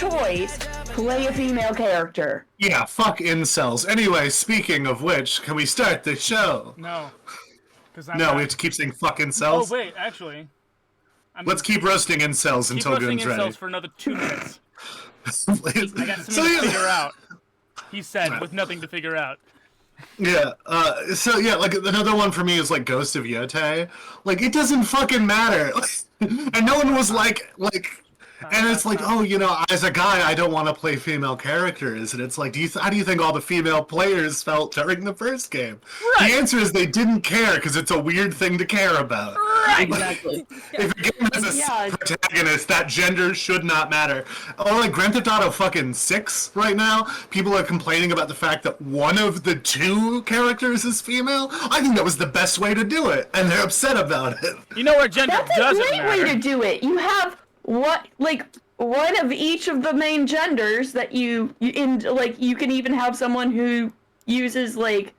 choice, play a female character. Yeah, fuck incels. Anyway, speaking of which, can we start the show? No. No, we have to keep saying fuck incels? Oh, wait, actually. Let's keep roasting incels until Goon's ready. Incels for another 2 minutes. I got something So, to figure out. He said, with nothing to figure out. Yeah, like, another one for me is, like, Ghost of Yotei. Like, it doesn't fucking matter. And no one was like, and it's like, oh, you know, as a guy, I don't want to play female characters. And it's like, how do you think all the female players felt during the first game? Right. The answer is they didn't care, because it's a weird thing to care about. Right. Exactly. If a game has a protagonist, that gender should not matter. Or like Grand Theft Auto fucking 6 right now, people are complaining about the fact that one of the 2 characters is female. I think that was the best way to do it, and they're upset about it. You know where gender doesn't That's a great matter. way to do it. You have one of each of the main genders that you can even have someone who uses like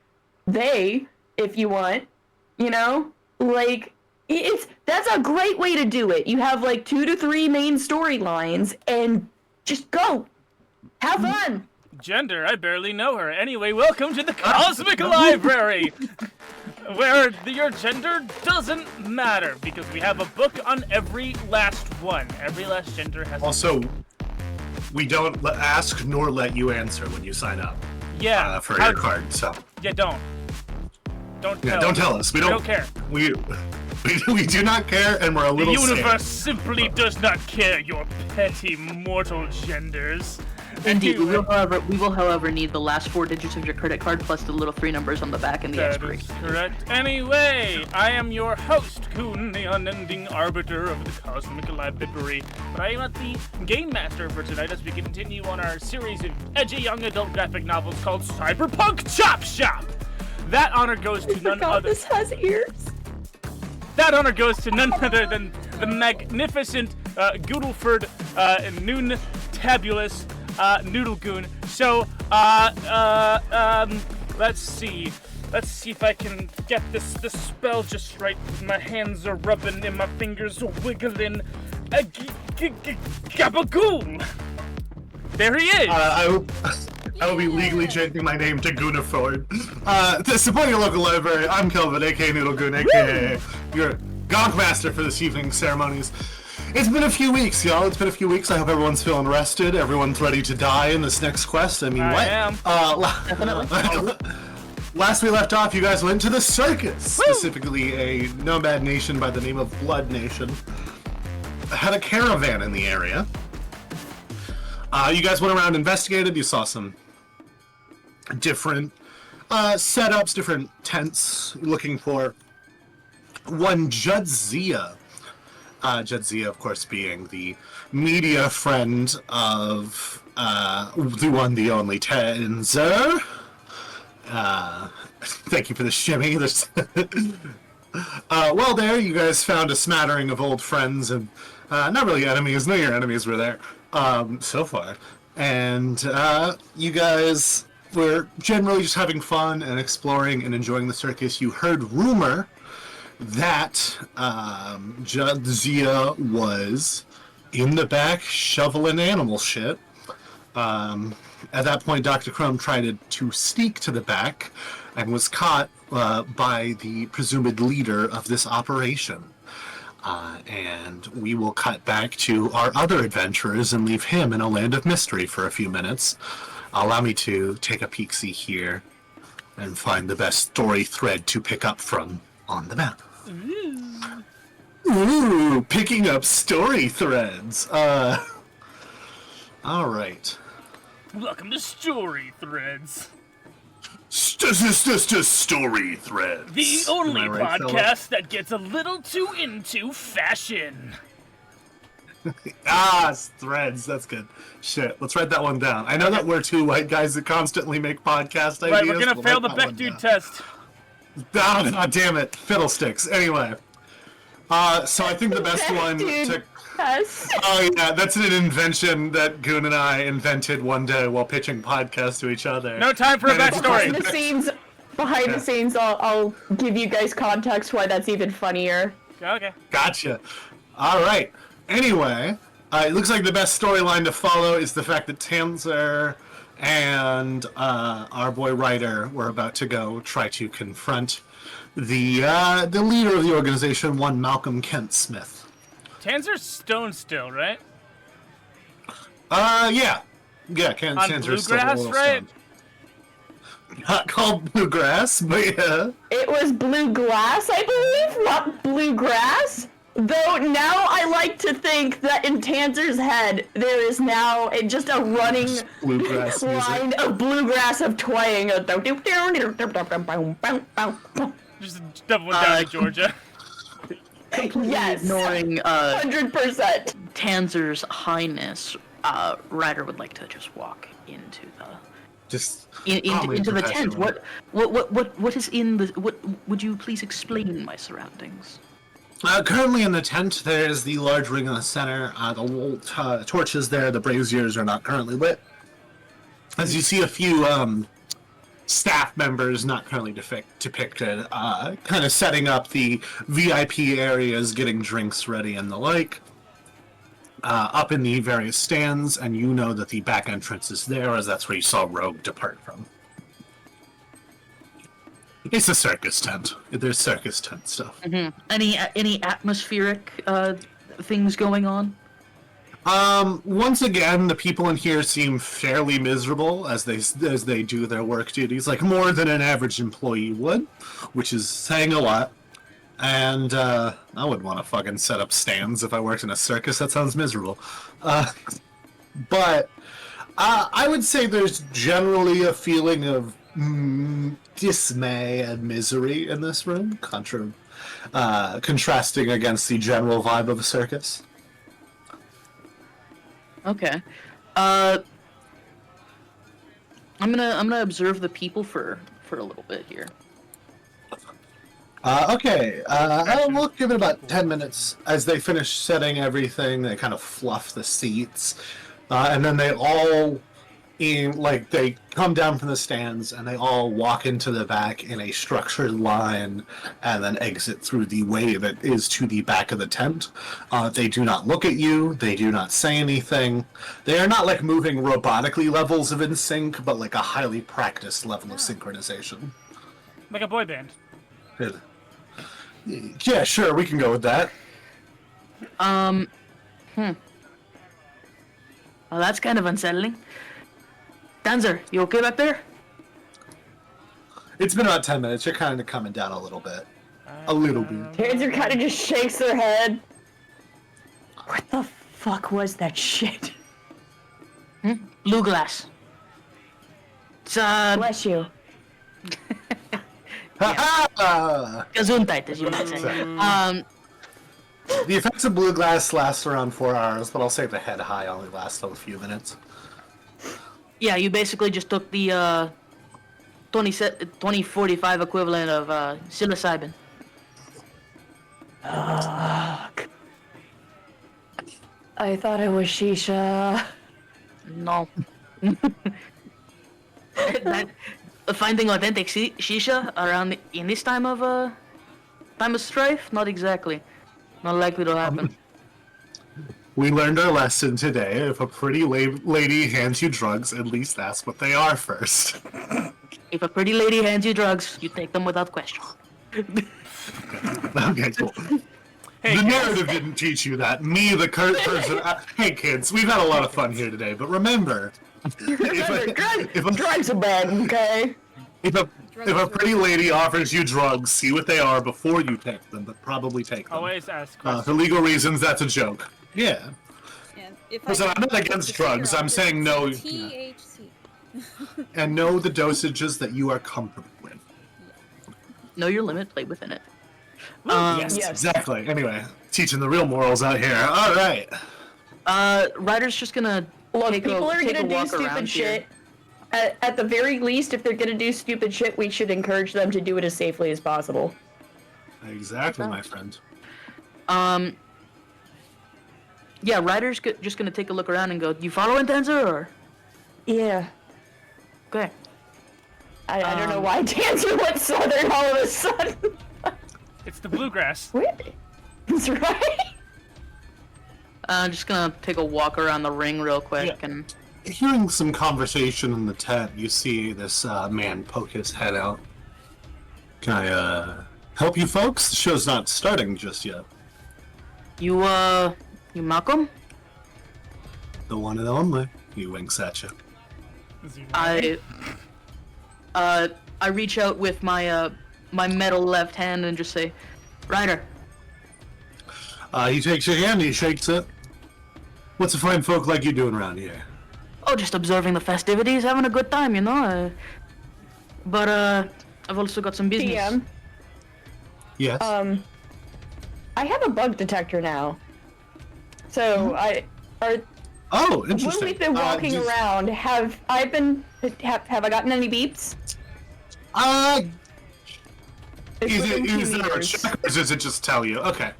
they if you want, you know, like that's a great way to do it. You have like 2 to 3 main storylines and just go have fun. Gender, I barely know her. Anyway, welcome to the Cosmic Library, where your gender doesn't matter, because we have a book on every last one. Every last gender has Also, we don't ask nor let you answer when you sign up. Yeah. For your card, so. Yeah, don't tell us. We don't care. We do not care, and we're a little The universe scared. simply does not care your petty mortal genders. Indeed, Anyway, we will, however, need the last 4 digits of your credit card plus the little 3 numbers on the back and the that expiry. is correct. Anyway, I am your host, Coon, the unending arbiter of the Cosmic Library. But I am not the game master for tonight, as we continue on our series of edgy young adult graphic novels called Cyberpunk Chop Shop. That honor goes to none other. This has ears. That honor goes to none other than the magnificent Goodleford Noon Tabulous Noodle Goon. So, let's see. Let's see if I can get this spell just right. My hands are rubbing and my fingers are wiggling. Gabagool! There he is! I will be legally changing my name to Goonaford. To support your local library, I'm Kelvin, aka Noodle Goon, aka your Gonk Master for this evening's ceremonies. It's been a few weeks, y'all. It's been a few weeks. I hope everyone's feeling rested. Everyone's ready to die in this next quest. I mean, what? I am. Last we left off, you guys went to the circus, specifically a nomad nation by the name of Blood Nation. Had a caravan in the area. You guys went around, investigated. You saw some different setups, different tents, looking for one Jadzia. Jadzia, of course, being the media friend of the one, the only Tenzer. Thank you for the shimmy. Well, there, you guys found a smattering of old friends and not really enemies. None of your enemies were there so far. And you guys were generally just having fun and exploring and enjoying the circus. You heard rumor that Jadzia was in the back shoveling animal shit. At that point, Dr. Crumb tried to sneak to the back and was caught by the presumed leader of this operation. And we will cut back to our other adventurers and leave him in a land of mystery for a few minutes. Allow me to take a peek-see here and find the best story thread to pick up from on the map. Ooh, picking up story threads. All right. Welcome to Story Threads. Story threads. The only right, podcast that gets a little too into fashion. Threads. That's good. Shit, let's write that one down. I know that we're 2 white guys that constantly make podcast ideas. Right, we're gonna fail the Beck-Dude test. God damn it. Fiddlesticks. Anyway. So I think the best one to... Oh yeah, that's an invention that Goon and I invented one day while pitching podcasts to each other. No time for a backstory. Behind the scenes, I'll give you guys context why that's even funnier. Okay. Gotcha. All right. Anyway, It looks like the best storyline to follow is the fact that Tanzer and our boy Ryder were about to go try to confront the leader of the organization, one Malcolm Kent Smith. Tanzer's stoned still, right? Yeah. Yeah, On Tanzer's still a bluegrass, little right? stoned. Not called bluegrass, but yeah. It was blue glass, I believe, not bluegrass. Though now I like to think that in Tanzer's head there is now just a running Bluegrass music. line of bluegrass of twang. Just doubling down to Georgia. Yes, Ignoring 100%. Tanzer's highness, Ryder would like to just walk into the Just into the tent. professionally. What is in the? What would you please explain my surroundings? Currently in the tent, there is the large ring in the center. The torches there, the braziers are not currently lit. As you see a few staff members, not currently depicted, kind of setting up the VIP areas, getting drinks ready and the like. Up in the various stands, and you know that the back entrance is there, as that's where you saw Rogue depart from. It's a circus tent. There's circus tent stuff. Any atmospheric things going on? Once again, the people in here seem fairly miserable as they do their work duties, like more than an average employee would, which is saying a lot. And I wouldn't want to fucking set up stands if I worked in a circus. That sounds miserable. But I would say there's generally a feeling of dismay and misery in this room, contrasting against the general vibe of a circus. Okay. I'm gonna observe the people for a little bit here. Okay, we'll give it about 10 minutes. As they finish setting everything, they kind of fluff the seats, and then they all, they come down from the stands, and they all walk into the back in a structured line, and then exit through the way that is to the back of the tent. They do not look at you, they do not say anything. They are not, moving robotically levels of in sync, but, a highly practiced level of synchronization. Like a boy band. Good. Yeah, sure, we can go with that. Well, that's kind of unsettling. Tanzer, you okay back there? It's been about 10 minutes. You're kind of coming down a little bit. A little bit. Tanzer kind of just shakes her head. What the fuck was that shit? Blue glass. It's Bless you. Ha-ha! Gesundheit, as you might say. The effects of blue glass last around 4 hours, but I'll say the head high only lasts a few minutes. Yeah, you basically just took the 2045 equivalent of psilocybin. Fuck. I thought it was shisha. No. Finding authentic shisha around in this time of strife? Not exactly. Not likely to happen. We learned our lesson today. If a pretty lady hands you drugs, at least ask what they are first. If a pretty lady hands you drugs, you take them without question. Okay, cool. Hey, The narrative didn't teach you that. Me, the cursed person. Hey, kids, we've had a lot of fun here today, but remember, Drugs are bad, okay? if a pretty lady offers you drugs, see what they are before you take them, but probably take them. always ask questions. For legal reasons, that's a joke. Yeah. And if Listen, I'm not against drugs. I'm saying no. THC. And know the dosages that you are comfortable with. Know your limit, play within it. Yes, exactly. Anyway, teaching the real morals out here. All right. Ryder's just gonna Look, take people are take gonna do walk stupid around shit. here. At the very least, if they're gonna do stupid shit, we should encourage them to do it as safely as possible. Exactly, my friend. Yeah, Ryder's just gonna take a look around and go, you following Tanzer or? Yeah. Okay. I don't know why Tanzer went southern all of a sudden. It's the bluegrass. That's right. Just gonna take a walk around the ring real quick Yeah. and. Hearing some conversation in the tent, you see this man poke his head out. Can I help you folks? The show's not starting just yet. You Malcolm? The one and only. He winks at you. Is he I reach out with my my metal left hand and just say, Ryder. He takes your hand, he shakes it. What's a fine folk like you doing around here? Oh, just observing the festivities, having a good time, you know. But I've also got some business. PM. Yes. I have a bug detector now. So Oh, when interesting. we've been walking around, have I gotten any beeps? It's Is within 2 there a meters. check, or does it just tell you? Okay.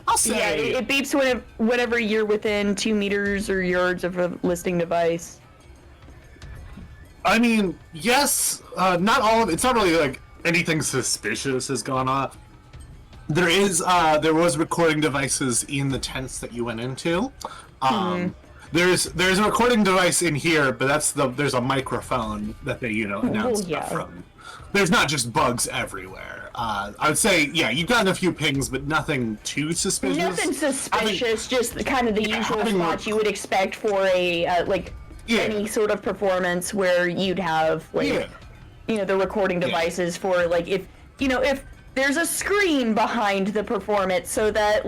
I'll say. Yeah, it beeps whenever you're within 2 meters or yards of a listing device. I mean, yes, not all of it's not really like anything suspicious has gone off. There was recording devices in the tents that you went into. There's a recording device in here, but there's a microphone that they announce stuff from. There's not just bugs everywhere. I would say, yeah, you've gotten a few pings, but nothing too suspicious. Nothing suspicious, just kind of the usual spots you would expect for a any sort of performance where you'd have the recording devices for if there's a screen behind the performance so that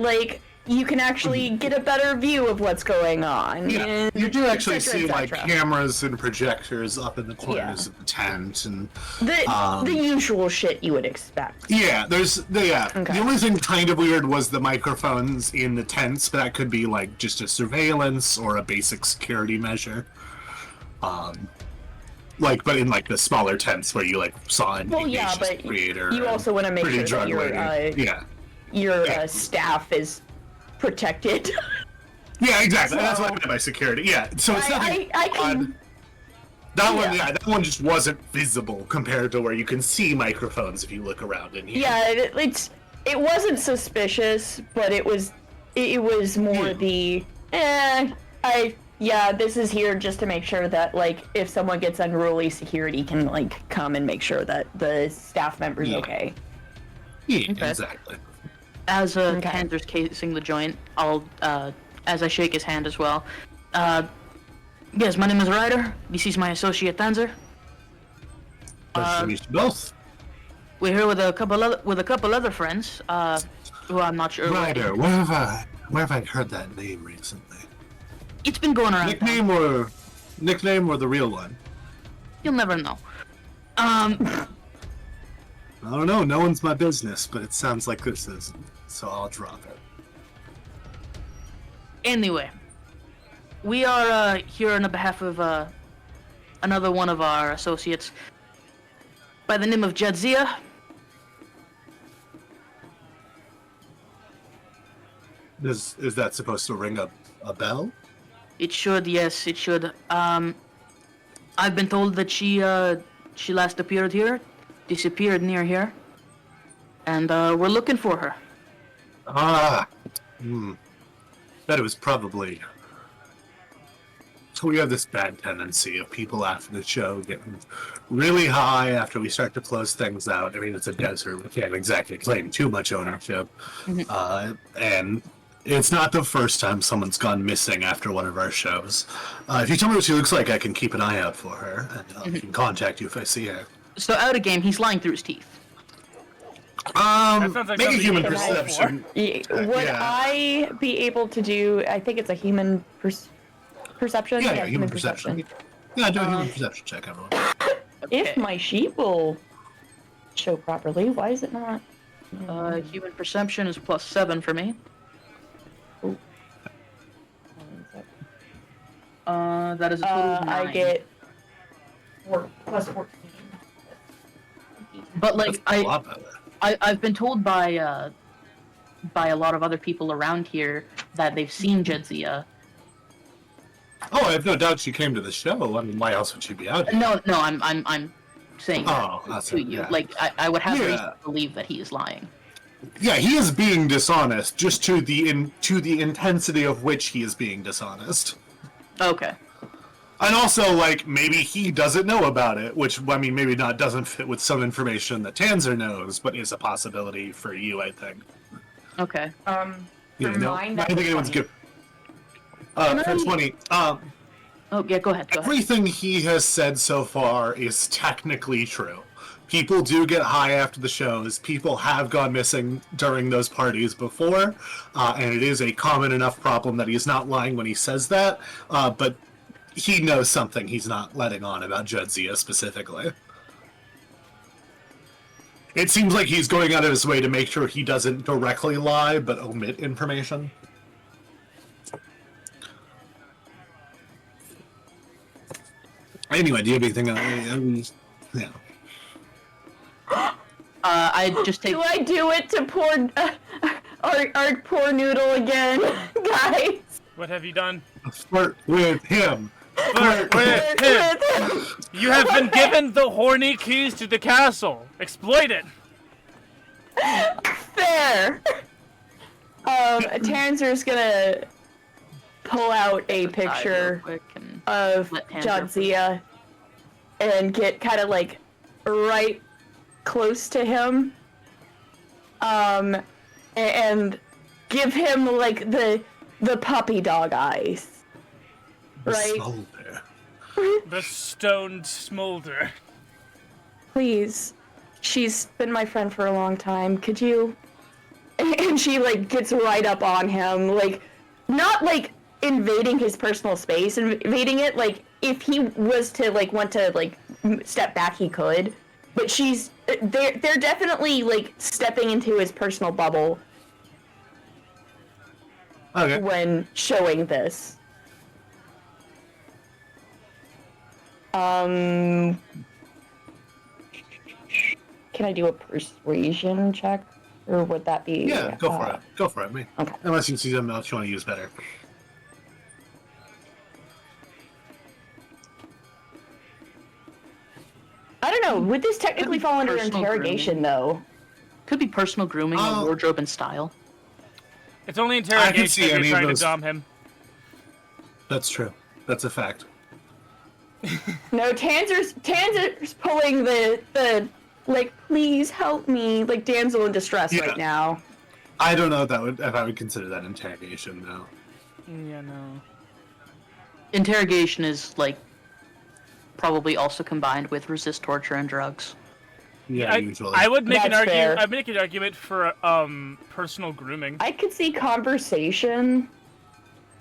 you can actually get a better view of what's going on. Yeah, and you do actually et cetera, see et cetera. cameras and projectors up in the corners of the tent, and the usual shit you would expect. yeah, The only thing kind of weird was the microphones in the tents, but that could be just a surveillance or a basic security measure. But in the smaller tents where you saw an Ignatius creator. You also want to make sure that your staff is protected. Yeah, exactly. That's what I meant by security. Yeah, so it's nothing odd. That one just wasn't visible compared to where you can see microphones if you look around in here. Yeah, it wasn't suspicious, but it was more this is here just to make sure that if someone gets unruly, security can come and make sure that the staff member's okay. Yeah, exactly. As Tanzer's casing the joint, I'll as I shake his hand as well. Yes, my name is Ryder. This is my associate Tanzer. Nice to meet you both. We're here with a couple other friends, who I'm not sure. Ryder, where have I heard that name recently? It's been going around. Nickname or the real one? You'll never know. I don't know. No one's my business, but it sounds like this is, so I'll drop it. Anyway, we are here on the behalf of another one of our associates by the name of Jadzia. Is that supposed to ring a bell? It should, yes, it should. I've been told that she last appeared here, disappeared near here, and we're looking for her. Bet it was probably. So we have this bad tendency of people after the show getting really high after we start to close things out. I mean, it's a desert. We can't exactly claim too much ownership. And it's not the first time someone's gone missing after one of our shows. If you tell me what she looks like, I can keep an eye out for her, and I can contact you if I see her. So out of game, he's lying through his teeth. sounds like Make a something human you can roll perception. Would I be able to do? I think it's a human perception. Yeah, human perception. Yeah, do a human perception check, everyone. If my sheet will show properly, why is it not? Human perception is +7 for me. That is a total of 9. I get +14. But A lot better. I've been told by a lot of other people around here that they've seen Jadzia. Oh, I have no doubt she came to the show. I mean, why else would she be out here? No, I'm saying Oh, that that's to it, you. yeah. I would have Yeah. reason to believe that he is lying. Yeah, he is being dishonest, just to the intensity of which he is being dishonest. Okay. And also, like, maybe he doesn't know about it, which, I mean, maybe not doesn't fit with some information that Tanzer knows, but is a possibility for you, I think. Okay. You For know, mine, I that's think anyone's 20. good. For 20, Oh, yeah, go ahead. everything he has said so far is technically true. People do get high after the shows. People have gone missing during those parties before, and it is a common enough problem that he's not lying when he says that, but he knows something he's not letting on about Jadzia specifically. It seems like he's going out of his way to make sure he doesn't directly lie, but omit information. Anyway, do you have anything? Yeah. I just take. Do I do it to poor our poor Noodle again, guys? What have you done? Flirt with him. Flirt with him. You have been given the horny keys to the castle. Exploit it. Fair. Tanzer's gonna pull out a picture of Jadzia and get kind of like right close to him, and give him like the puppy dog eyes, right? Smolder. The stoned smolder. Please, she's been my friend for a long time. Could you? And she like gets right up on him, like not like invading his personal space, invading it like if he was to like want to like step back, he could. But they're definitely like stepping into his personal bubble Okay. when showing this. Can I do a persuasion check, or would that be? Yeah, go for it. Go for it, me. Okay. Unless you see something else you want to use better. I don't know. Would this technically fall under Personal interrogation, though? Could be personal grooming or wardrobe and style. It's only I can interrogation see if you're any of trying to those. dom him. That's true. That's a fact. No, Tanzer's pulling the like, please help me, like damsel in distress Yeah. right now. I don't know if I would consider that interrogation, though. Yeah, no. Interrogation is like probably also combined with resist torture and drugs. Yeah, usually. I would make That's fair. I'd make an argument for personal grooming. I could see conversation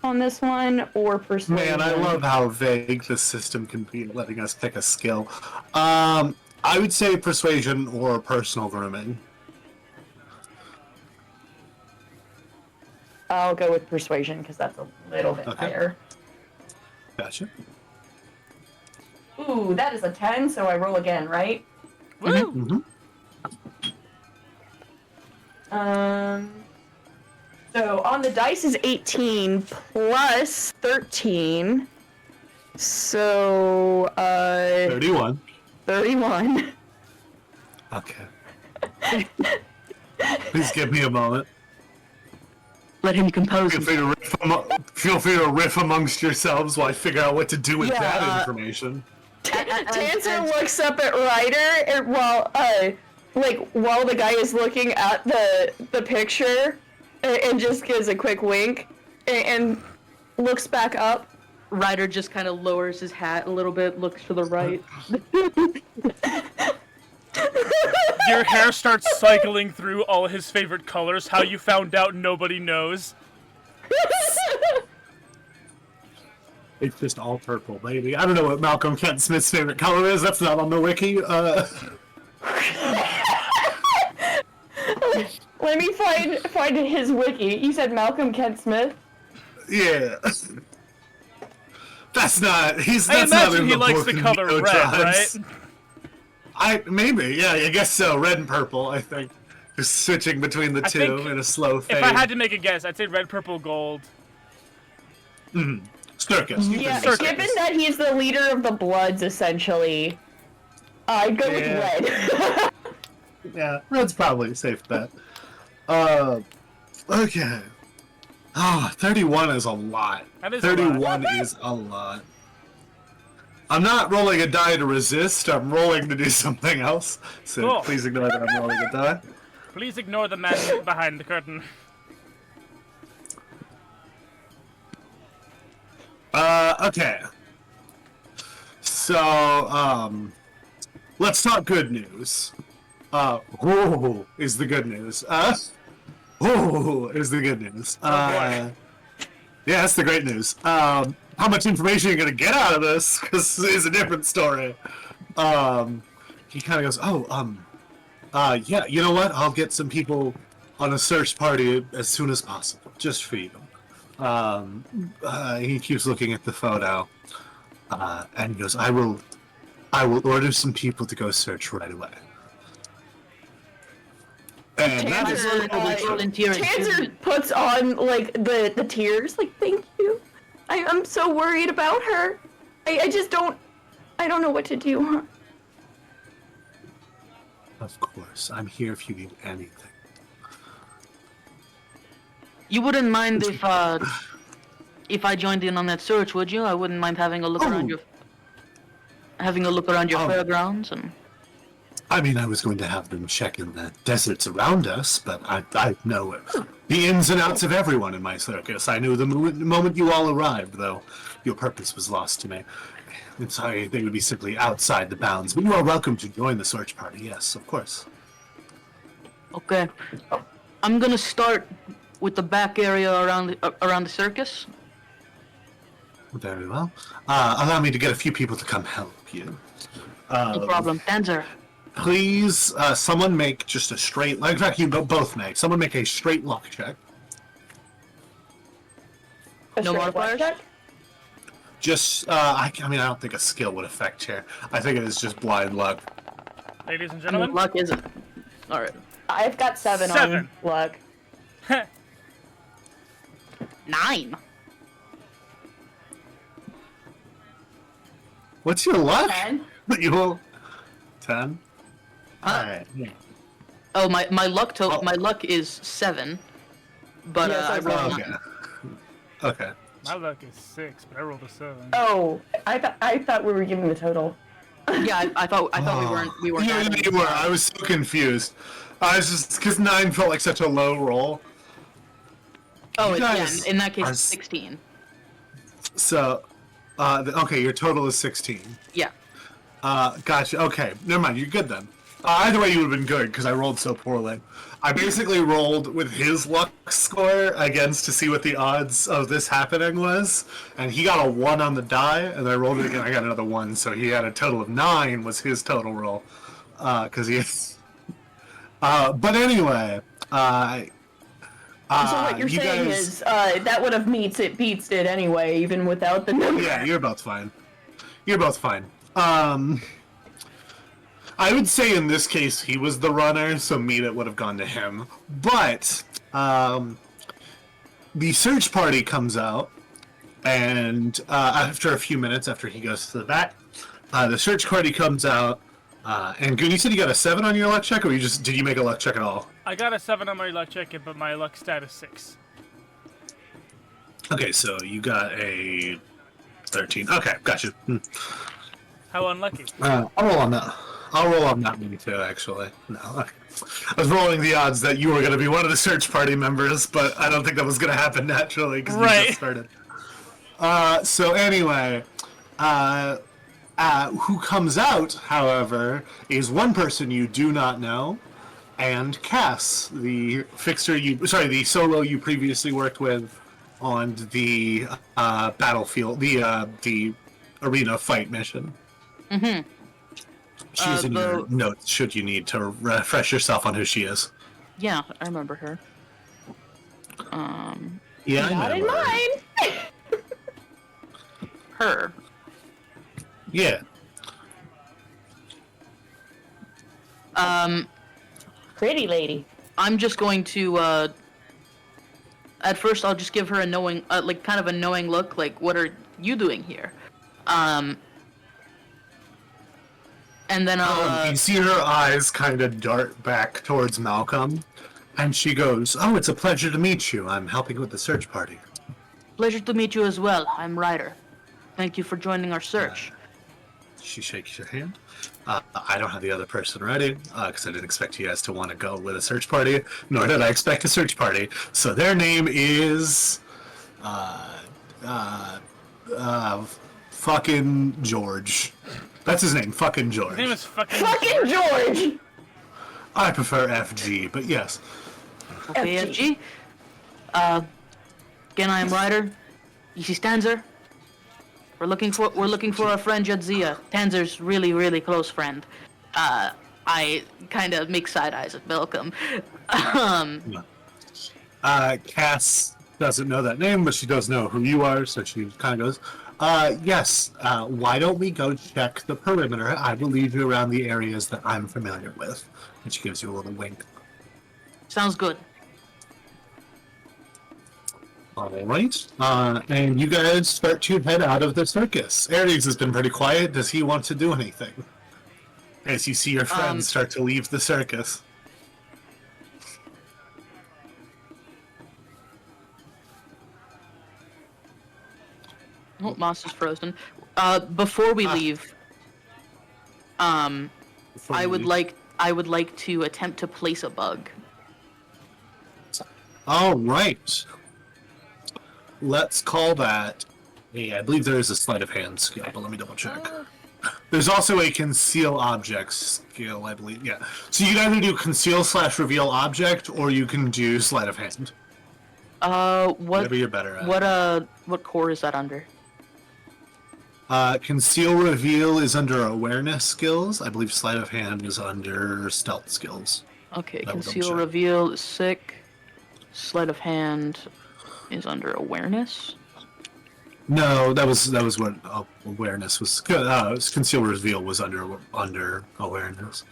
on this one, or persuasion. Man, I love how vague the system can be, letting us pick a skill. I would say persuasion or personal grooming. I'll go with persuasion because that's a little bit Okay. higher. Gotcha. Ooh, that is a 10, so I roll again, right? Woo! Mm-hmm. So on the dice is 18 plus 13. So 31. 31. Okay. Please give me a moment. Let him compose. Feel free to riff amongst yourselves while I figure out what to do with Yeah, that information. Tanzer looks up at Ryder and while the guy is looking at the picture and just gives a quick wink and looks back up. Ryder just kind of lowers his hat a little bit, looks to the right. Your hair starts cycling through all his favorite colors. How you found out, nobody knows. It's just all purple, baby. I don't know what Malcolm Kent Smith's favorite color is. That's not on the wiki. Let me find his wiki. You said Malcolm Kent Smith? Yeah. That's not. I That's not imagine in he the likes book the of color red, Neotrons. right? Maybe, yeah, I guess so. Red and purple, I think. Just switching between the I two think in a slow fade. If I had to make a guess, I'd say red, purple, gold. Circus. You Yeah, can given that he's the leader of the Bloods, essentially, I'd go with red. Yeah, red's probably a safe bet. Okay. Oh, 31 is a lot. That is a lot. 31 is a lot. I'm not rolling a die to resist, I'm rolling to do something else. So Cool. please ignore that I'm rolling a die. Please ignore the man behind the curtain. Okay. So, let's talk good news. Whoa is the good news. Whoa is the good news. boy. Yeah, that's the great news. How much information you're gonna get out of this? Because it's a different story. He kind of goes, yeah, you know what? I'll get some people on a search party as soon as possible, just for you. He keeps looking at the photo, and he goes, I will order some people to go search right away. And that is Tanzer puts on like the tears, like thank you. I'm so worried about her. I don't know what to do. Of course, I'm here if you need anything. You wouldn't mind if I joined in on that search, would you? I wouldn't mind having a look around your fairgrounds and. I mean, I was going to have them check in the deserts around us, but I know the ins and outs of everyone in my circus. I knew the moment you all arrived, though your purpose was lost to me. I'm sorry, they would be simply outside the bounds, but you are welcome to join the search party, yes, of course. Okay. I'm gonna start with the back area around the circus. Very well. Allow me to get a few people to come help you. No problem. Tanzer. Please, someone make just a straight... In fact, you both make. Someone make a straight luck check. No modifiers? Just, I mean, I don't think a skill would affect here. I think it is just blind luck. Ladies and What gentlemen. luck is it? Alright. I've got 7 7. on luck. 9. What's your luck? 10. You will... 10? Huh? Alright. Oh, my luck is 7. But Yes, I I rolled saw. 9. Okay. My luck is 6, but I rolled a 7. Oh, I thought we were giving the total. Yeah, I thought we weren't. Yeah, adding you were. it. I was so confused. I was just... Because 9 felt like such a low roll. Oh, You yeah. guys In that case, are it's 16. So, okay, your total is 16. Yeah. Gotcha. Okay, never mind. You're good then. Either way, you would have been good because I rolled so poorly. I basically rolled with his luck score against to see what the odds of this happening was, and he got a 1 on the die, and I rolled it again. I got another 1, so he had a total of 9 was his total roll. Because he. But anyway. So what you're you saying guys- is that would have beats it anyway, even without the number. Yeah, you're both fine. You're both fine. I would say in this case he was the runner, so meat it would have gone to him. But the search party comes out, and after a few minutes, after he goes to the back, the search party comes out. And Goon, you said you got a 7 on your luck check, or did you make a luck check at all? I got a 7 on my luck check, but my luck stat is 6. Okay, so you got a 13. Okay, gotcha. How unlucky. I'll roll on that. I'll roll on that one too, actually. No, okay. I was rolling the odds that you were going to be one of the search party members, but I don't think that was going to happen naturally because we just started. So anyway, who comes out, however, is one person you do not know, and Cass, the the solo you previously worked with on the battlefield, the arena fight mission. Mm-hmm. She's in your notes, should you need to refresh yourself on who she is. Yeah, I remember her. Yeah, Not I in know her. mine. Her. Yeah. Pretty lady. I'm just going to, at first I'll just give her a knowing, kind of a knowing look, like, what are you doing here? And then I'll, You see her eyes kind of dart back towards Malcolm, And she goes, "Oh, it's a pleasure to meet you. I'm helping with the search party." Pleasure to meet you as well. I'm Ryder. Thank you for joining our search. She shakes your hand. I don't have the other person ready, because I didn't expect you guys to want to go with a search party, nor did I expect a search party. So their name is... fucking George. That's his name, fucking George. His name is fucking George! I prefer FG, but yes. Okay, FG. Again, I am Ryder. Ishi Stanzer. We're looking for our friend Jadzia. Tanzer's really close friend. I kind of make side eyes at Malcolm. Cass doesn't know that name, but she does know who you are, so she kind of goes, yes, why don't we go check the perimeter? I will lead you around the areas that I'm familiar with. And she gives you a little wink. Sounds good. Alright, and you guys start to head out of the circus. Aries has been pretty quiet. Does he want to do anything? As you see your friends start to leave the circus. Oh, Moss is frozen. Before we leave, I would like to attempt to place a bug. All right. Let's call that. Yeah, I believe there is a sleight of hand skill, but let me double check. There's also a conceal object skill, I believe. Yeah. So you can either do conceal/reveal object, or you can do sleight of hand. Whatever you're better at. What core is that under? Conceal reveal is under awareness skills. I believe sleight of hand is under stealth skills. Okay, conceal reveal is sick. Sleight of hand is under awareness. No, that was what awareness was. Conceal reveal was under awareness.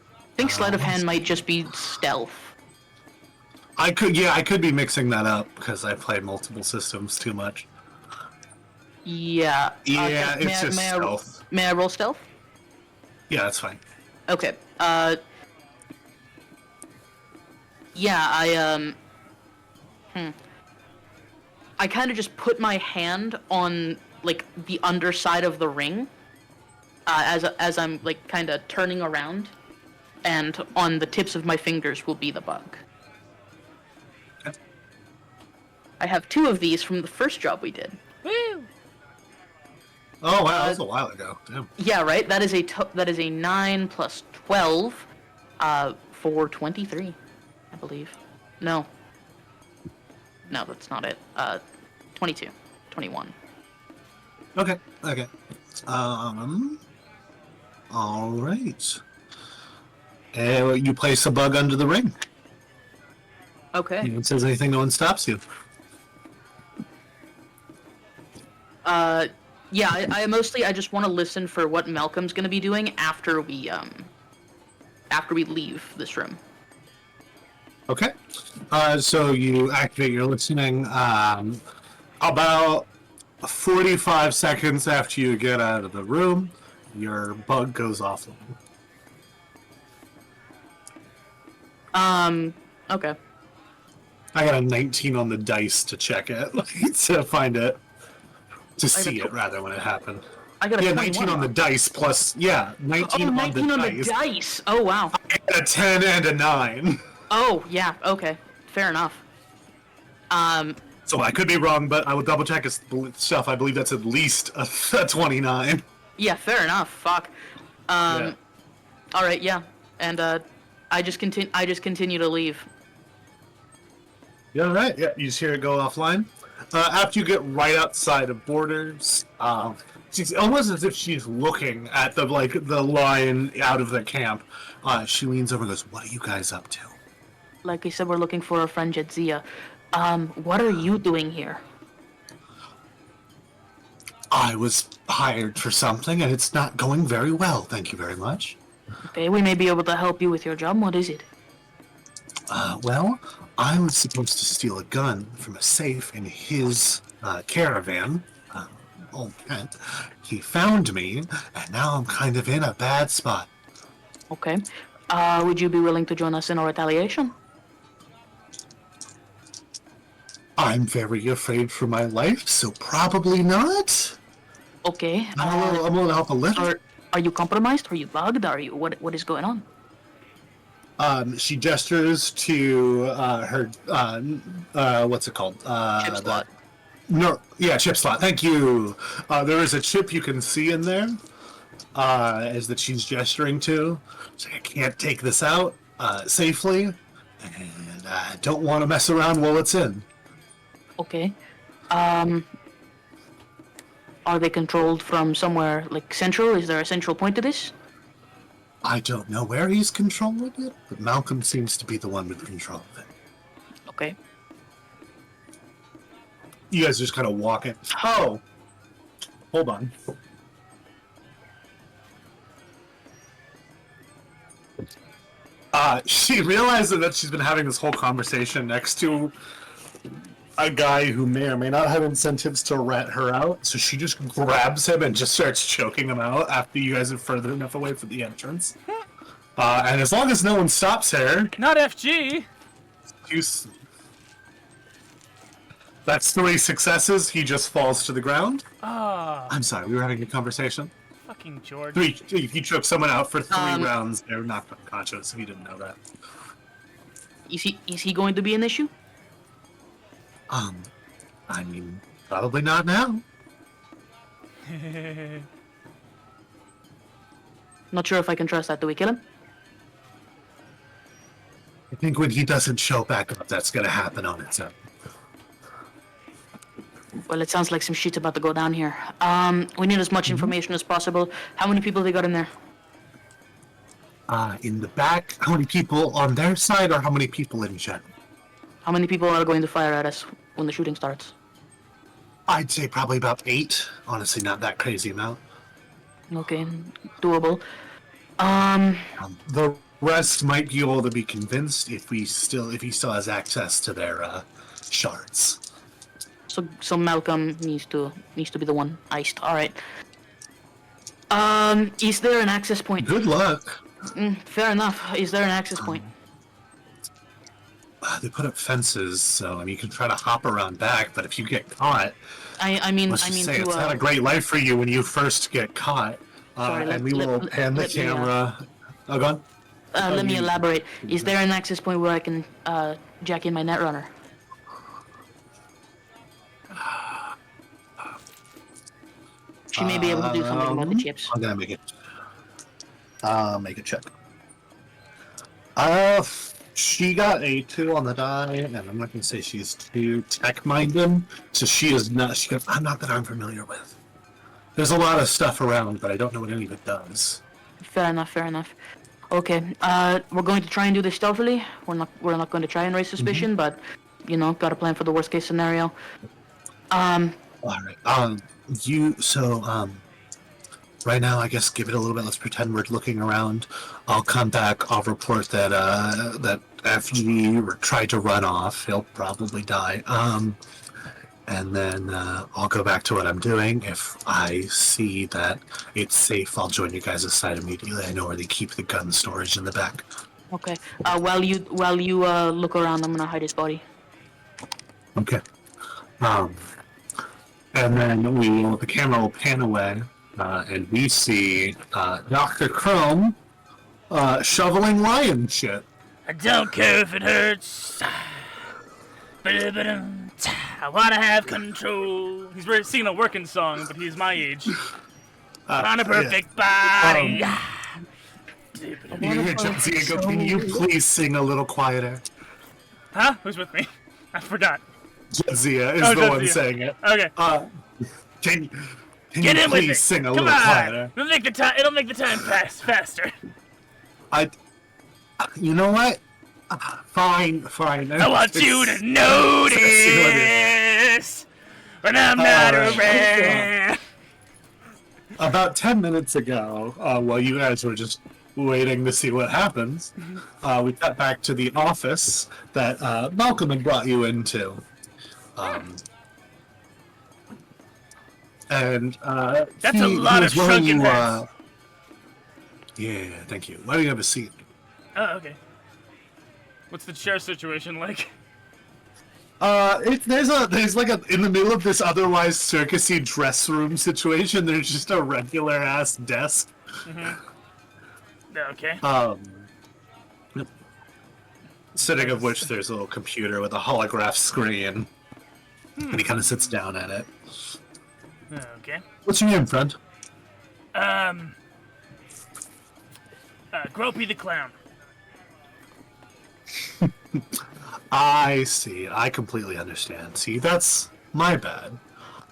I think sleight of hand might just be stealth. I could be mixing that up because I play multiple systems too much. Yeah. Yeah, it's just stealth. May I roll stealth? Yeah, that's fine. Okay. Yeah, I kind of just put my hand on, like, the underside of the ring, as I'm, like, kind of turning around, and on the tips of my fingers will be the bug. Okay. I have 2 of these from the first job we did. Woo! Oh wow, that was a while ago. Damn. Yeah, right? That is a 9 plus 12, for 23, I believe. No, that's not it. 22. 21. Okay. All right. You place a bug under the ring. Okay. No one says anything. No one stops you. Yeah, I just want to listen for what Malcolm's gonna be doing after we leave this room. Okay. So you activate your listening. About 45 seconds after you get out of the room, your bug goes offline. Okay. I got a 19 on the dice to check it, to find it. To see it, rather, when it happened. I got a 19 on the dice plus, 19 on the dice. Oh, wow. I got a 10 and a 9. Oh, yeah, okay. Fair enough. So I could be wrong, but I will double check his stuff. I believe that's at least a 29. Yeah, fair enough. Fuck. Yeah. Alright, yeah. And, I just continue to leave. Yeah, right. Yeah, you just hear it go offline. After you get right outside of borders, she's almost as if she's looking at the line out of the camp. She leans over and goes, "What are you guys up to?" Like I said, we're looking for our friend Jadzia. What are you doing here? I was hired for something, and it's not going very well. Thank you very much. Okay, we may be able to help you with your job. What is it? Well, I was supposed to steal a gun from a safe in his caravan. Old Kent. He found me, and now I'm kind of in a bad spot. Okay. Would you be willing to join us in our retaliation? I'm very afraid for my life, so probably not. Okay. I'm willing to help a little. Are you compromised? Are you bugged? Are you what is going on? She gestures to her what's it called? Chip slot. No, yeah, chip slot. Thank you. There is a chip you can see in there, as that she's gesturing to. So I can't take this out safely, and I don't want to mess around while it's in. Okay. Are they controlled from somewhere like central? Is there a central point to this? I don't know where he's controlling it, but Malcolm seems to be the one with control of it. Okay. You guys just kind of walk in. Oh, hold on. She realizes that she's been having this whole conversation next to a guy who may or may not have incentives to rat her out, so she just grabs him and just starts choking him out after you guys are further enough away from the entrance. And as long as no one stops her... Not FG! That's 3 successes, he just falls to the ground. Ah. I'm sorry, we were having a conversation. Fucking George. 3, if you choke someone out for 3 rounds, they're knocked unconscious, if you didn't know that. Is he going to be an issue? I mean, probably not now. Not sure if I can trust that. Do we kill him? I think when he doesn't show back up, that's gonna happen on its own. Well, it sounds like some shit's about to go down here. We need as much information as possible. How many people they got in there? In the back, how many people on their side, or how many people in general? How many people are going to fire at us when the shooting starts? I'd say probably about 8. Honestly, not that crazy amount. Okay, doable. The rest might be able to be convinced if he still has access to their shards. So Malcolm needs to be the one iced. All right. Is there an access point? Good luck. Fair enough. Is there an access point? They put up fences, so I mean, you can try to hop around back, but if you get caught, I mean, it's not a great life for you when you first get caught. Sorry, and we will pan the camera. Oh, go on. Let me elaborate. Is there an access point where I can jack in my netrunner? She may be able to do something about the chips. I'm gonna make it. Make a check. She got a 2 on the die, and I'm not gonna say she's too tech-minded, so she is not. She goes, not that I'm familiar with. There's a lot of stuff around, but I don't know what any of it does. Fair enough. Fair enough. Okay. We're going to try and do this stealthily. We're not going to try and raise suspicion, but got a plan for the worst case scenario. All right. Right now, I guess give it a little bit. Let's pretend we're looking around. I'll come back. I'll report that that FG tried to run off. He'll probably die. And then I'll go back to what I'm doing. If I see that it's safe, I'll join you guys' side immediately. I know where they keep the gun storage in the back. Okay. While you look around, I'm gonna hide his body. Okay. And then the camera will pan away. And we see Dr. Chrome shoveling lion shit. I don't care if it hurts. I want to have control. He's singing a working song, but he's my age. On a perfect body. Can you please sing a little quieter? Huh? Who's with me? I forgot. Jadzia is the one saying it. Okay. Can Get you in with please me. sing a Come little on. quieter? It'll make the time pass faster. You know what? Fine. I want you to notice when I'm not around. About 10 minutes ago, while you guys were just waiting to see what happens, we got back to the office that Malcolm had brought you into. And That's a lot of shrunken heads. Yeah, thank you. Why don't you have a seat? Oh, okay. What's the chair situation like? There's like in the middle of this otherwise circusy dress room situation, there's just a regular ass desk. Okay. Yep. Sitting of which there's a little computer with a holograph screen. And he kind of sits down at it. Okay. What's your name, friend? Gropey the Clown. I see. I completely understand. See, that's my bad.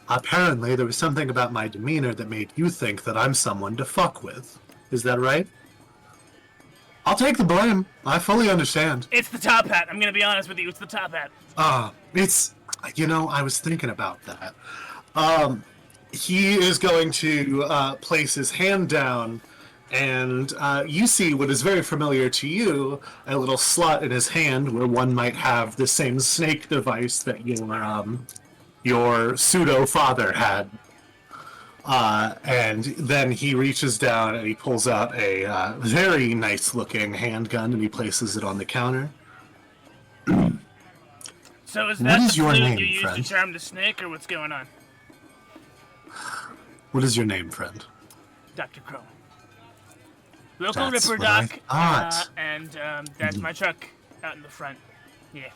Apparently, there was something about my demeanor that made you think that I'm someone to fuck with. Is that right? I'll take the blame. I fully understand. It's the top hat. I'm gonna be honest with you. It's the top hat. It's... You know, I was thinking about that. He is going to place his hand down, and you see what is very familiar to you, a little slot in his hand where one might have the same snake device that your pseudo-father had. And then he reaches down and he pulls out a very nice-looking handgun and he places it on the counter. So is What that is the your flute name, you use to friend? charm the snake, or what's going on? What is your name, friend? Dr. Crow. Local That's Ripper what I Doc, thought. and that's my truck out in the front. Yeah.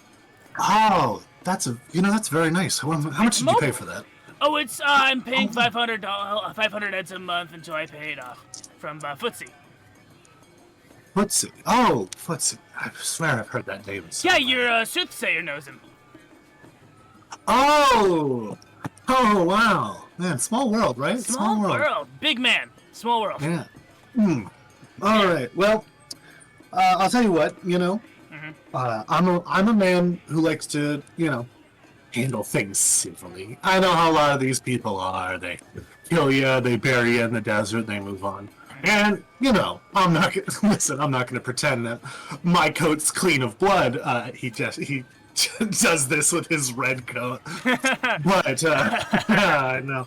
Oh, that's very nice. How much did you pay for that? Oh, it's I'm paying $500 heads a month until I pay it off from Footsie. Footsie. Oh, Footsie. I swear I've heard that name. Yeah, your soothsayer knows him. Oh! Oh, wow. Man, small world, right? Small world. Big man. Small world. Yeah. All right. Well, I'll tell you what, I'm a man who likes to, handle things civilly. I know how a lot of these people are. They kill you, they bury you in the desert, they move on. And, I'm not gonna pretend that my coat's clean of blood. He does this with his red coat. But, no.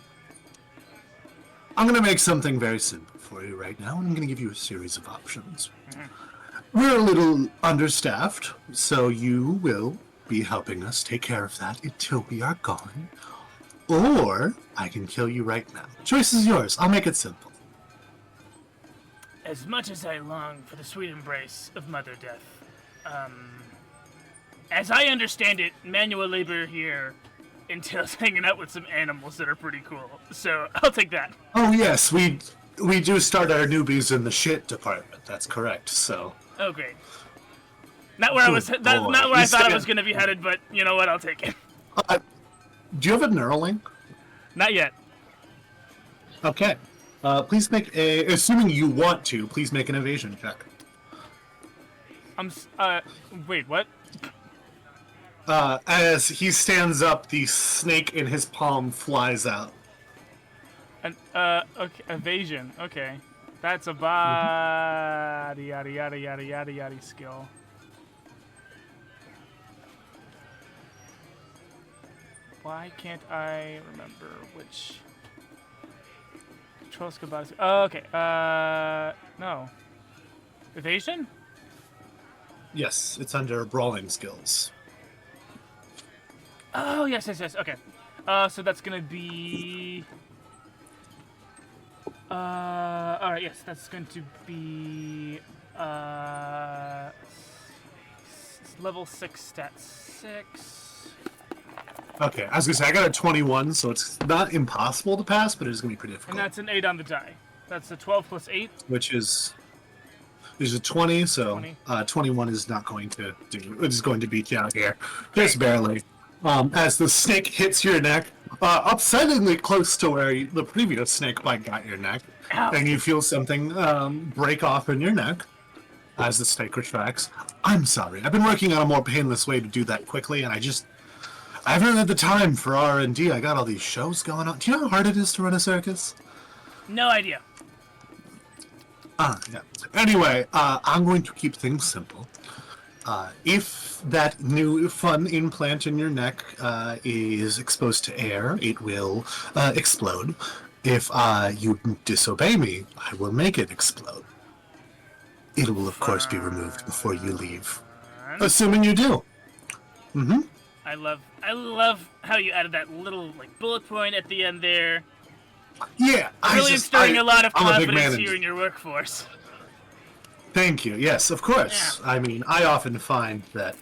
I'm gonna make something very simple for you right now, and I'm gonna give you a series of options. We're a little understaffed, so you will be helping us take care of that until we are gone. Or I can kill you right now. Choice is yours. I'll make it simple. As much as I long for the sweet embrace of Mother Death, as I understand it, manual labor here entails hanging out with some animals that are pretty cool. So I'll take that. Oh yes, we do start our newbies in the shit department. That's correct. So. Oh great. Not where I was. That's not where I thought I was going to be headed, but you know what? I'll take it. Do you have a Neuralink? Not yet. Okay. Please make assuming you want to, please make an evasion check. Wait, what? As he stands up, the snake in his palm flies out. Okay, evasion. Okay. That's a body yada yada yada yada yada skill. Why can't I remember which control skill body? Oh, okay. No. Evasion? Yes, it's under brawling skills. Oh, yes. Okay. So that's gonna be... alright, yes, that's going to be... level 6 stat 6. Okay, I was gonna say, I got a 21, so it's not impossible to pass, but it's gonna be pretty difficult. And that's an 8 on the die. That's a 12 plus 8. Which is a 20, so 20. 21 is not going to do. It's going to beat you out here, just barely. As the snake hits your neck, upsettingly close to where the previous snake bite got your neck, Ow. and you feel something break off in your neck as the snake retracts. I'm sorry, I've been working on a more painless way to do that quickly, and I haven't had the time for R&D. I got all these shows going on. Do you know how hard it is to run a circus? No idea. Yeah. Anyway, I'm going to keep things simple. If that new fun implant in your neck is exposed to air, it will explode. If you disobey me, I will make it explode. It will, of course, be removed before you leave. Assuming you do. Mm-hmm. I love how you added that little like bullet point at the end there. Yeah, Really instilling a lot of I'm a big confidence man here in your workforce. Thank you. Yes, of course. Yeah. I mean, I often find that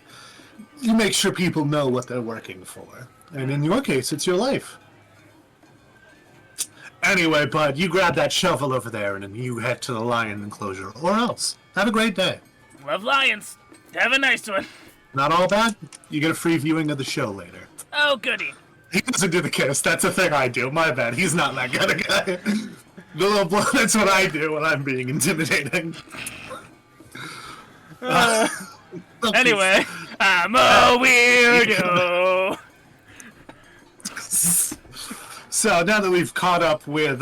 you make sure people know what they're working for. And in your case, it's your life. Anyway, bud, you grab that shovel over there and then you head to the lion enclosure. Or else. Have a great day. Love lions. Have a nice one. Not all bad? You get a free viewing of the show later. Oh, goody. He doesn't do the kiss. That's a thing I do. My bad. He's not that kind of guy. The little blow, that's what I do when I'm being intimidating. Anyway, I'm a weirdo. So now that we've caught up with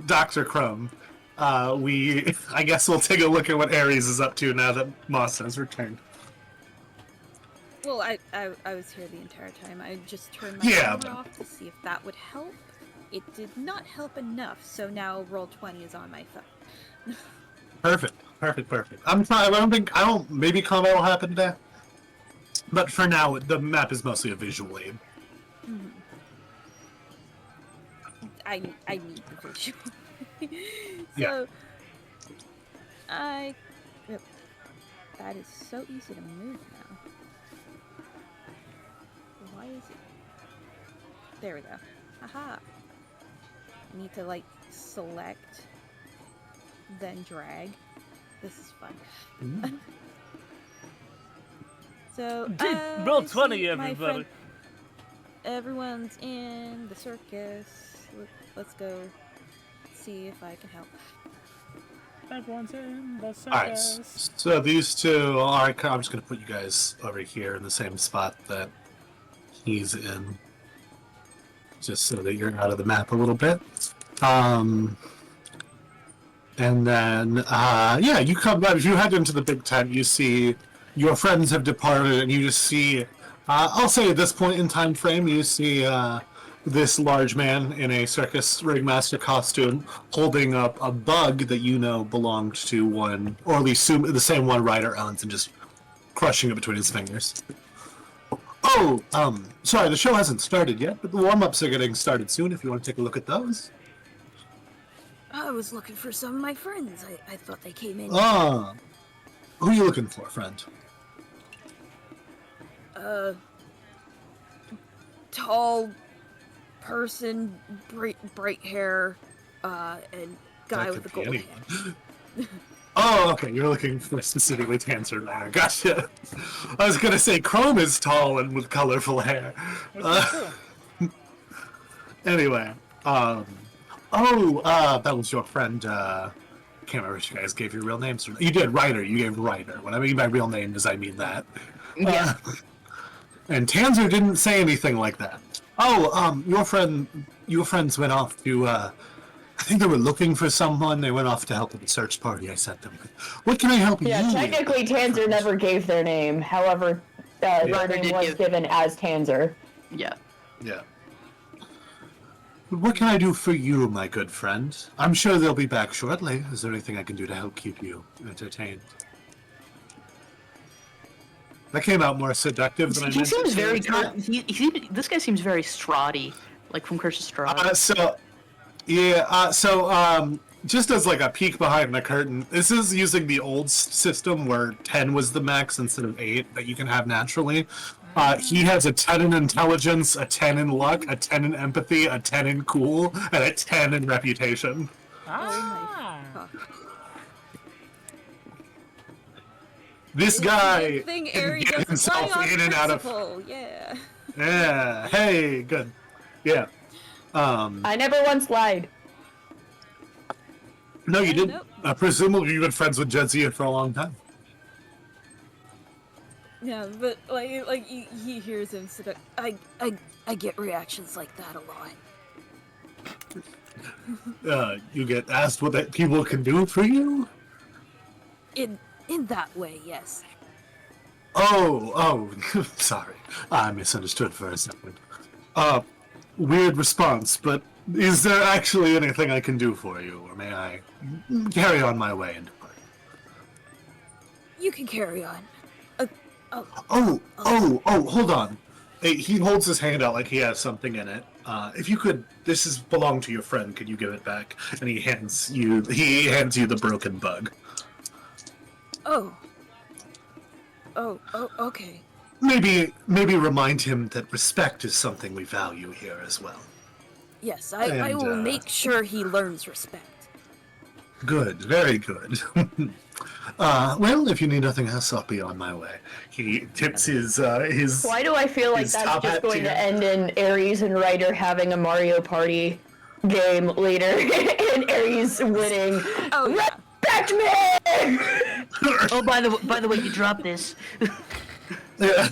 Dr. Crumb, I guess we'll take a look at what Ares is up to now that Moss has returned. Well, I was here the entire time. I just turned my camera off to see if that would help. It did not help enough, so now Roll20 is on my phone. Perfect. Maybe combat will happen today. But for now, the map is mostly a visual aid. Mm-hmm. I need the visual. So, that is so easy to move now. Why is it? There we go. Aha! I need to, like, select, then drag. This is fun. So, Roll20, everybody. Everyone's in the circus. Let's go see if I can help. Everyone's in the circus. Alright, so these two are... I'm just going to put you guys over here in the same spot that he's in. Just so that you're out of the map a little bit. And then, you come back. If you head into the big tent, you see your friends have departed, and you just see... I'll say at this point in time frame, you see this large man in a circus ringmaster costume holding up a bug that you know belonged to one, or at least the same one Ryder owns, and just crushing it between his fingers. Oh, sorry, the show hasn't started yet, but the warm-ups are getting started soon if you want to take a look at those. I was looking for some of my friends. I thought they came in. Ah, who are you looking for, friend? Tall person, bright hair, and guy with the gold hair. Oh, okay, you're looking for specifically Tanser now. Gotcha. I was gonna say Chrome is tall and with colorful hair. Anyway, that was your friend, I can't remember if you guys gave your real names. You did, Ryder. You gave Ryder. What I mean by real name is I mean that. Yeah. And Tanzer didn't say anything like that. Oh, your friends went off to, I think they were looking for someone. They went off to help with the search party I sent them. What can I help you with? Yeah, technically Tanzer never gave their name. However, their name was given as Tanzer. Yeah. Yeah. What can I do for you, my good friend? I'm sure they'll be back shortly. Is there anything I can do to help keep you entertained? That came out more seductive than I meant. He seems very... it. This guy seems very Strahd-y, like from Curse of Strahd. Just as like a peek behind the curtain, this is using the old system where 10 was the max instead of 8 that you can have naturally. He has a 10 in intelligence, a 10 in luck, a 10 in empathy, a 10 in cool, and a 10 in reputation. Ah. This guy thing can Aries get doesn't himself die on in and out of... principle. Yeah. Yeah, hey, good. Yeah. I never once lied. No, you didn't. Nope. Presumably you've been friends with Jedzia for a long time. Yeah, but like he hears him so that I get reactions like that a lot. You get asked what that people can do for you? In that way, yes. Oh, sorry. I misunderstood for a second. Weird response, but is there actually anything I can do for you, or may I carry on my way and depart? You can carry on. Hold on. Hey, he holds his hand out like he has something in it. If you could, this is belong to your friend. Could you give it back? And he hands you the broken bug. Oh, okay. Maybe remind him that respect is something we value here as well. Yes, I will make sure he learns respect. Good, very good. Well, if you need nothing else, I'll be on my way. He tips his. Why do I feel like his that's top just hat going to to you. end in Ares and Ryder having a Mario Party game later and Ares winning? Oh yeah. Respect me! Oh, by the way, you dropped this. Yeah.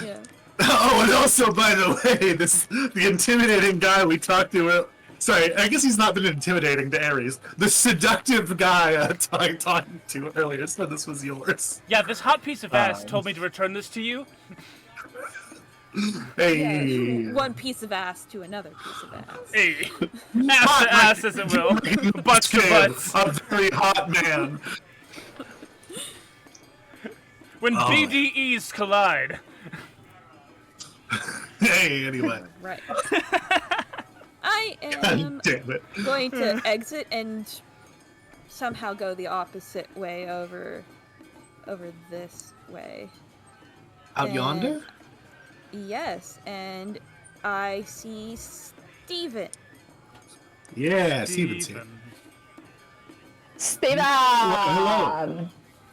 Yeah. Oh, and also, by the way, the intimidating guy we talked to. Sorry, I guess he's not been intimidating to Ares. The seductive guy talking to earlier said this was yours. Yeah, this hot piece of ass told me to return this to you. Hey. Yeah, one piece of ass to another piece of ass. Hey, ass to ass, as it will. Butts to butts. A very hot man. When BDEs collide. Hey, anyway. Right. I am God damn it. going to exit and somehow go the opposite way over this way. Out And- yonder? Yes, and I see Steven. Yeah, Steven's here. Steven! Hello.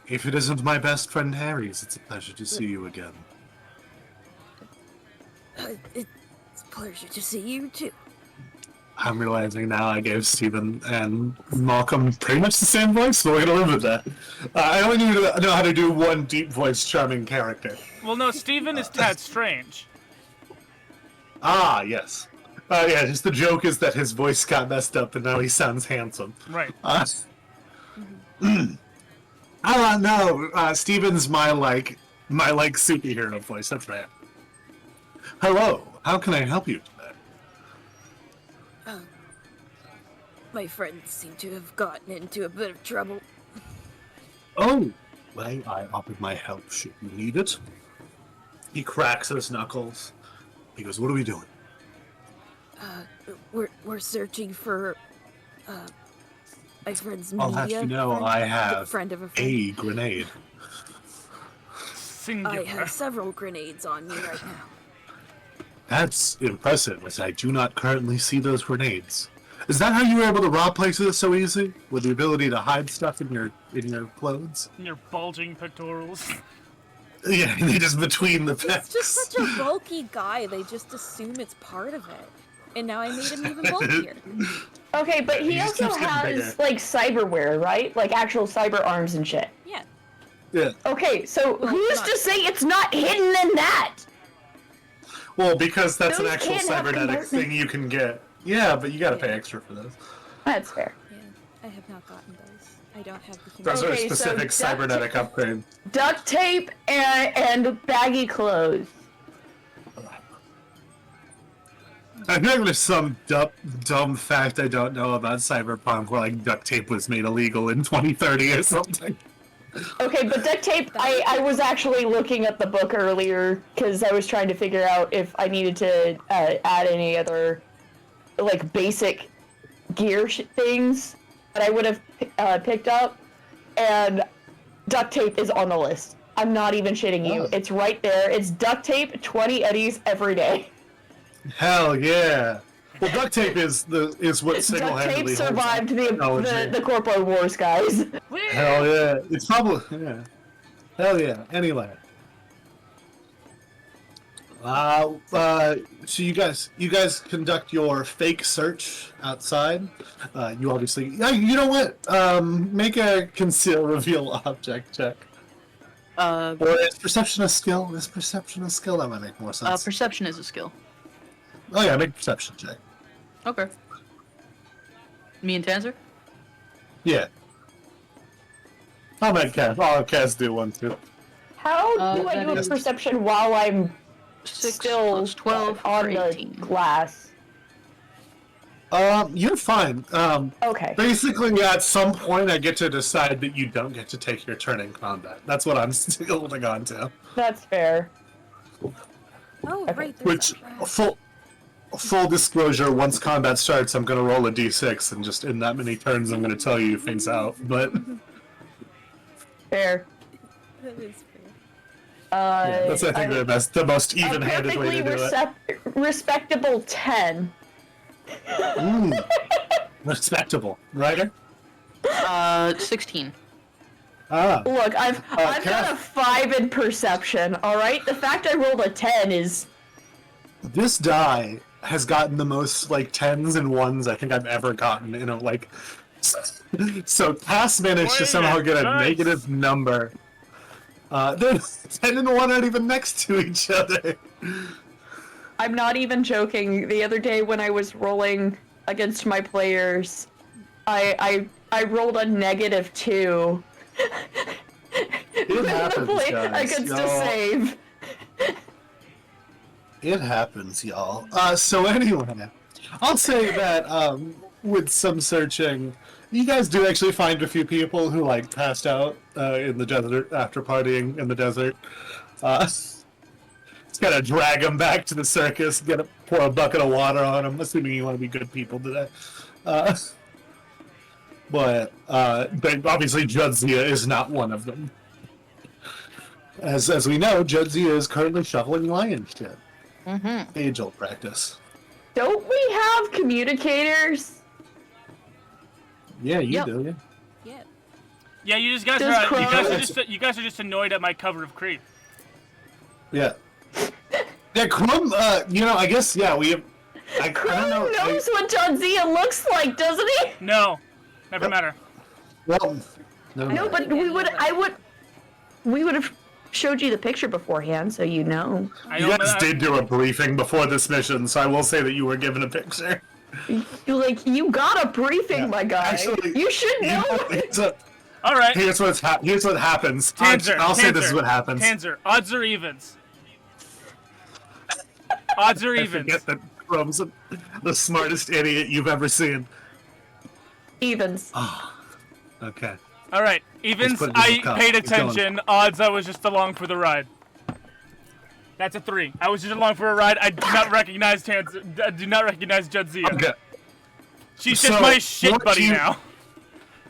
If it isn't my best friend Harry's, it's a pleasure to see you again. It's a pleasure to see you too. I'm realizing now I gave Steven and Malcolm pretty much the same voice, so we're gonna live with that. I only need to know how to do one deep voice charming character. Well, no, Steven is Tad Strange. Ah, yes. Yeah, just the joke is that his voice got messed up and now he sounds handsome. Right. No, Steven's my superhero voice, that's right. Hello, how can I help you today? My friends seem to have gotten into a bit of trouble. Oh, well, I offered my help should you need it. He cracks his knuckles. He goes, what are we doing? We're searching for my friend's I'll media. have to know friend, I the have friend of a friend. a grenade. Singular. I have several grenades on me right now. That's impressive, as I do not currently see those grenades. Is that how you were able to rob places so easy? With the ability to hide stuff in your clothes? Your bulging pectorals. Yeah, they just between the pecs. He's just such a bulky guy, they just assume it's part of it. And now I made him even bulkier. Okay, but he He just also keeps getting has, bigger. like, cyberware, right? Like, actual cyber arms and shit. Yeah. Yeah. Okay, so Well, who's not- to say it's not hidden in that? Well, because that's an Those actual can't have cybernetic thing compartments. you can get. Yeah, but you gotta pay extra for those. That's fair. Yeah. I have not gotten those. I don't have the Those human. are Okay, so specific duct cybernetic upgrade. Duct tape and baggy clothes. I think there's some dumb fact I don't know about Cyberpunk where like duct tape was made illegal in 2030 or something. Okay, but duct tape, I was actually looking at the book earlier because I was trying to figure out if I needed to add any other, like, basic gear things that I would have picked up, and duct tape is on the list. I'm not even shitting you. Oh. It's right there. It's duct tape, 20 eddies every day. Hell yeah! Well, duct tape is what Duct single-handedly tape holds survived technology. the Corpo Wars, guys. Hell yeah! It's probably yeah. Hell yeah! Anyway, so you guys conduct your fake search outside. You obviously you know what? Make a conceal reveal object check. Or is perception a skill? Is perception a skill? That might make more sense. Perception is a skill. Oh yeah, make a perception check. Okay. Me and Tanzer? Yeah. I'll make Cass. I'll have Cass do one too. How do I that do a is- perception while I'm 6 still plus 12 on for the 18. glass? You're fine. Okay. Basically, at some point, I get to decide that you don't get to take your turn in combat. That's what I'm still holding on to. That's fair. Oh, Okay. right. There's Which, full disclosure, once combat starts, I'm gonna roll a d6, and just in that many turns, I'm gonna tell you things out. But Fair. That is fair. that's, I think, the most even-handed way to do it. Respectable 10. Respectable. Ryder? 16. Ah. Look, I've got a 5 in perception, alright? The fact I rolled a 10 is... This die has gotten the most, like, 10s and 1s I think I've ever gotten in a, like... So Cass managed to somehow get a negative number. Then 10 and 1 aren't even next to each other. I'm not even joking. The other day when I was rolling against my players, I rolled a -2. It happens, guys. Against a save. It happens, y'all. So anyway, I'll say that with some searching, you guys do actually find a few people who, like, passed out in the desert after partying in the desert. Just gotta drag them back to the circus, pour a bucket of water on them, assuming you want to be good people today. But obviously Judsia is not one of them. As we know, Judsia is currently shuffling lion shit. Age-old practice. Don't we have communicators? Yeah, you do, yeah. Yeah. Yeah, you guys are just annoyed at my cover of Creep. Yeah. Yeah, Chrome, I guess, yeah, we have... I don't know. knows what Jadzia looks like, doesn't he? No. Never matter. Well, No, but we would have showed you the picture beforehand, so you know. You guys did do a briefing before this mission, so I will say that you were given a picture. You got a briefing, my guy. Actually, you should know. All right. Here's what happens. I'll say this is what happens. Tanzer, odds or evens? Odds or evens? I forget that Chrome's the smartest idiot you've ever seen. Evens. Oh, okay. All right, evens. I paid attention. Odds, I was just along for the ride. That's a 3. I was just along for a ride. I do not recognize Tanzer. I do not recognize Jadzia. Okay. She's just my shit buddy now.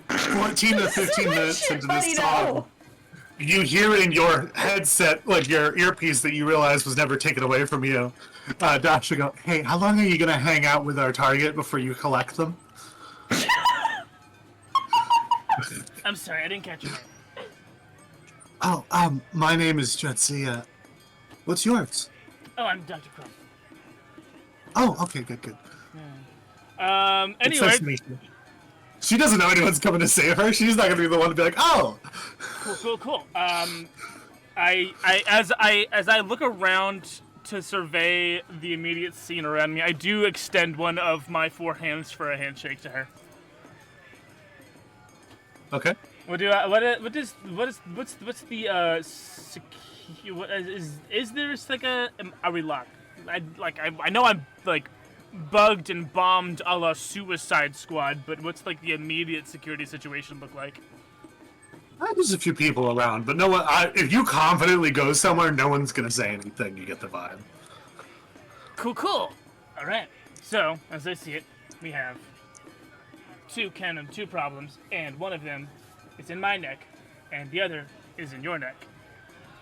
14 to 15 minutes into this song, you hear in your headset, like your earpiece that you realize was never taken away from you, Dasha go, hey, how long are you going to hang out with our target before you collect them? I'm sorry, I didn't catch your name. Oh, my name is Jadzia. What's yours? Oh, I'm Dr. Crumb. Oh, okay, good. Anyway. She doesn't know anyone's coming to save her. She's not gonna be the one to be like, oh. Cool. As I look around to survey the immediate scene around me, I do extend one of my 4 hands for a handshake to her. Okay. What's the is there like are we locked? I know I'm like bugged and bombed a la Suicide Squad, but what's like the immediate security situation look like? There's a few people around, but no one. If you confidently go somewhere, no one's gonna say anything. You get the vibe. Cool. All right. So as I see it, we have 2 problems, and one of them is in my neck, and the other is in your neck.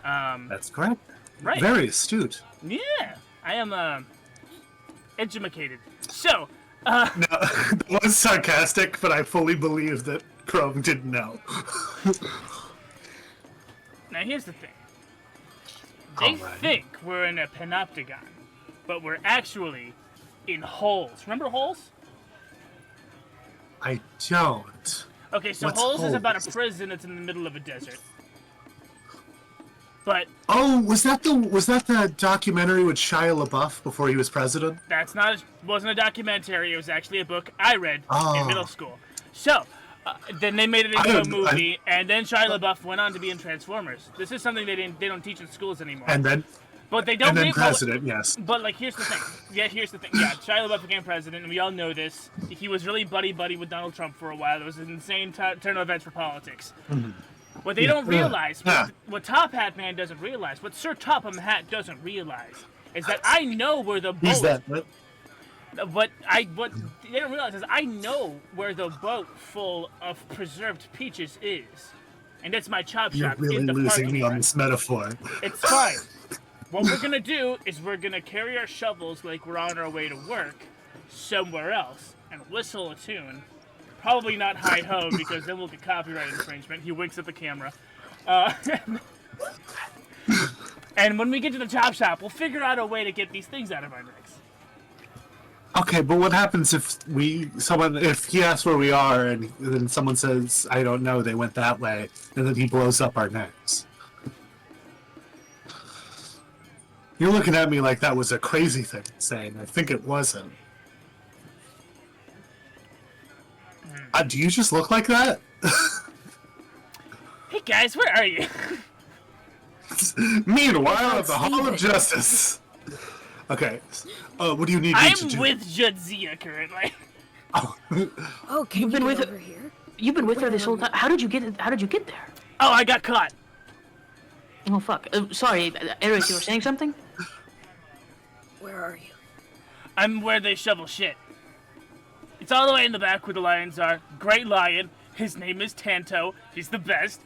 That's correct. Right. Very astute. Yeah, I am educated. So, no, that was sarcastic, but I fully believe that Chrome didn't know. Now here's the thing. They think we're in a panopticon, but we're actually in holes. Remember holes? I don't. Okay, so What's holes is about holes? a prison that's in the middle of a desert. But Oh, was that the documentary with Shia LaBeouf before he was president? that's wasn't a documentary. It was actually a book I read Oh. in middle school. So, then they made it into a movie, and then Shia LaBeouf went on to be in Transformers. This is something they don't teach in schools anymore. And then But they don't. And then president, yes. But like, here's the thing. Yeah, Yeah, Shia LaBeouf became president, and we all know this. He was really buddy with Donald Trump for a while. It was an insane turn of events for politics. Mm-hmm. What they don't realize, what Top Hat Man doesn't realize, what Sir Topham Hat doesn't realize, is that I know where the boat. Who's that? What they don't realize is I know where the boat full of preserved peaches is, and it's my chop You're shop really in the losing parking me lot. on this metaphor. It's fine. What we're gonna do is we're gonna carry our shovels like we're on our way to work somewhere else and whistle a tune. Probably not Hi Ho because then we'll get copyright infringement. He winks at the camera. And when we get to the chop shop, we'll figure out a way to get these things out of our necks. Okay, but what happens if if he asks where we are and then someone says, I don't know, they went that way, and then he blows up our necks? You're looking at me like that was a crazy thing to say, and I think it wasn't. Do you just look like that? Hey guys, where are you? Meanwhile, at the Hall of Justice. Okay, what do you need me to do? I'm with Jadzia currently. Oh, can you been get with over here? You've been with her this whole time. How did you get there? Oh, I got caught. Oh fuck. Sorry, Aries, you were saying something? Where are you? I'm where they shovel shit. It's all the way in the back where the lions are. Great lion. His name is Tanto. He's the best.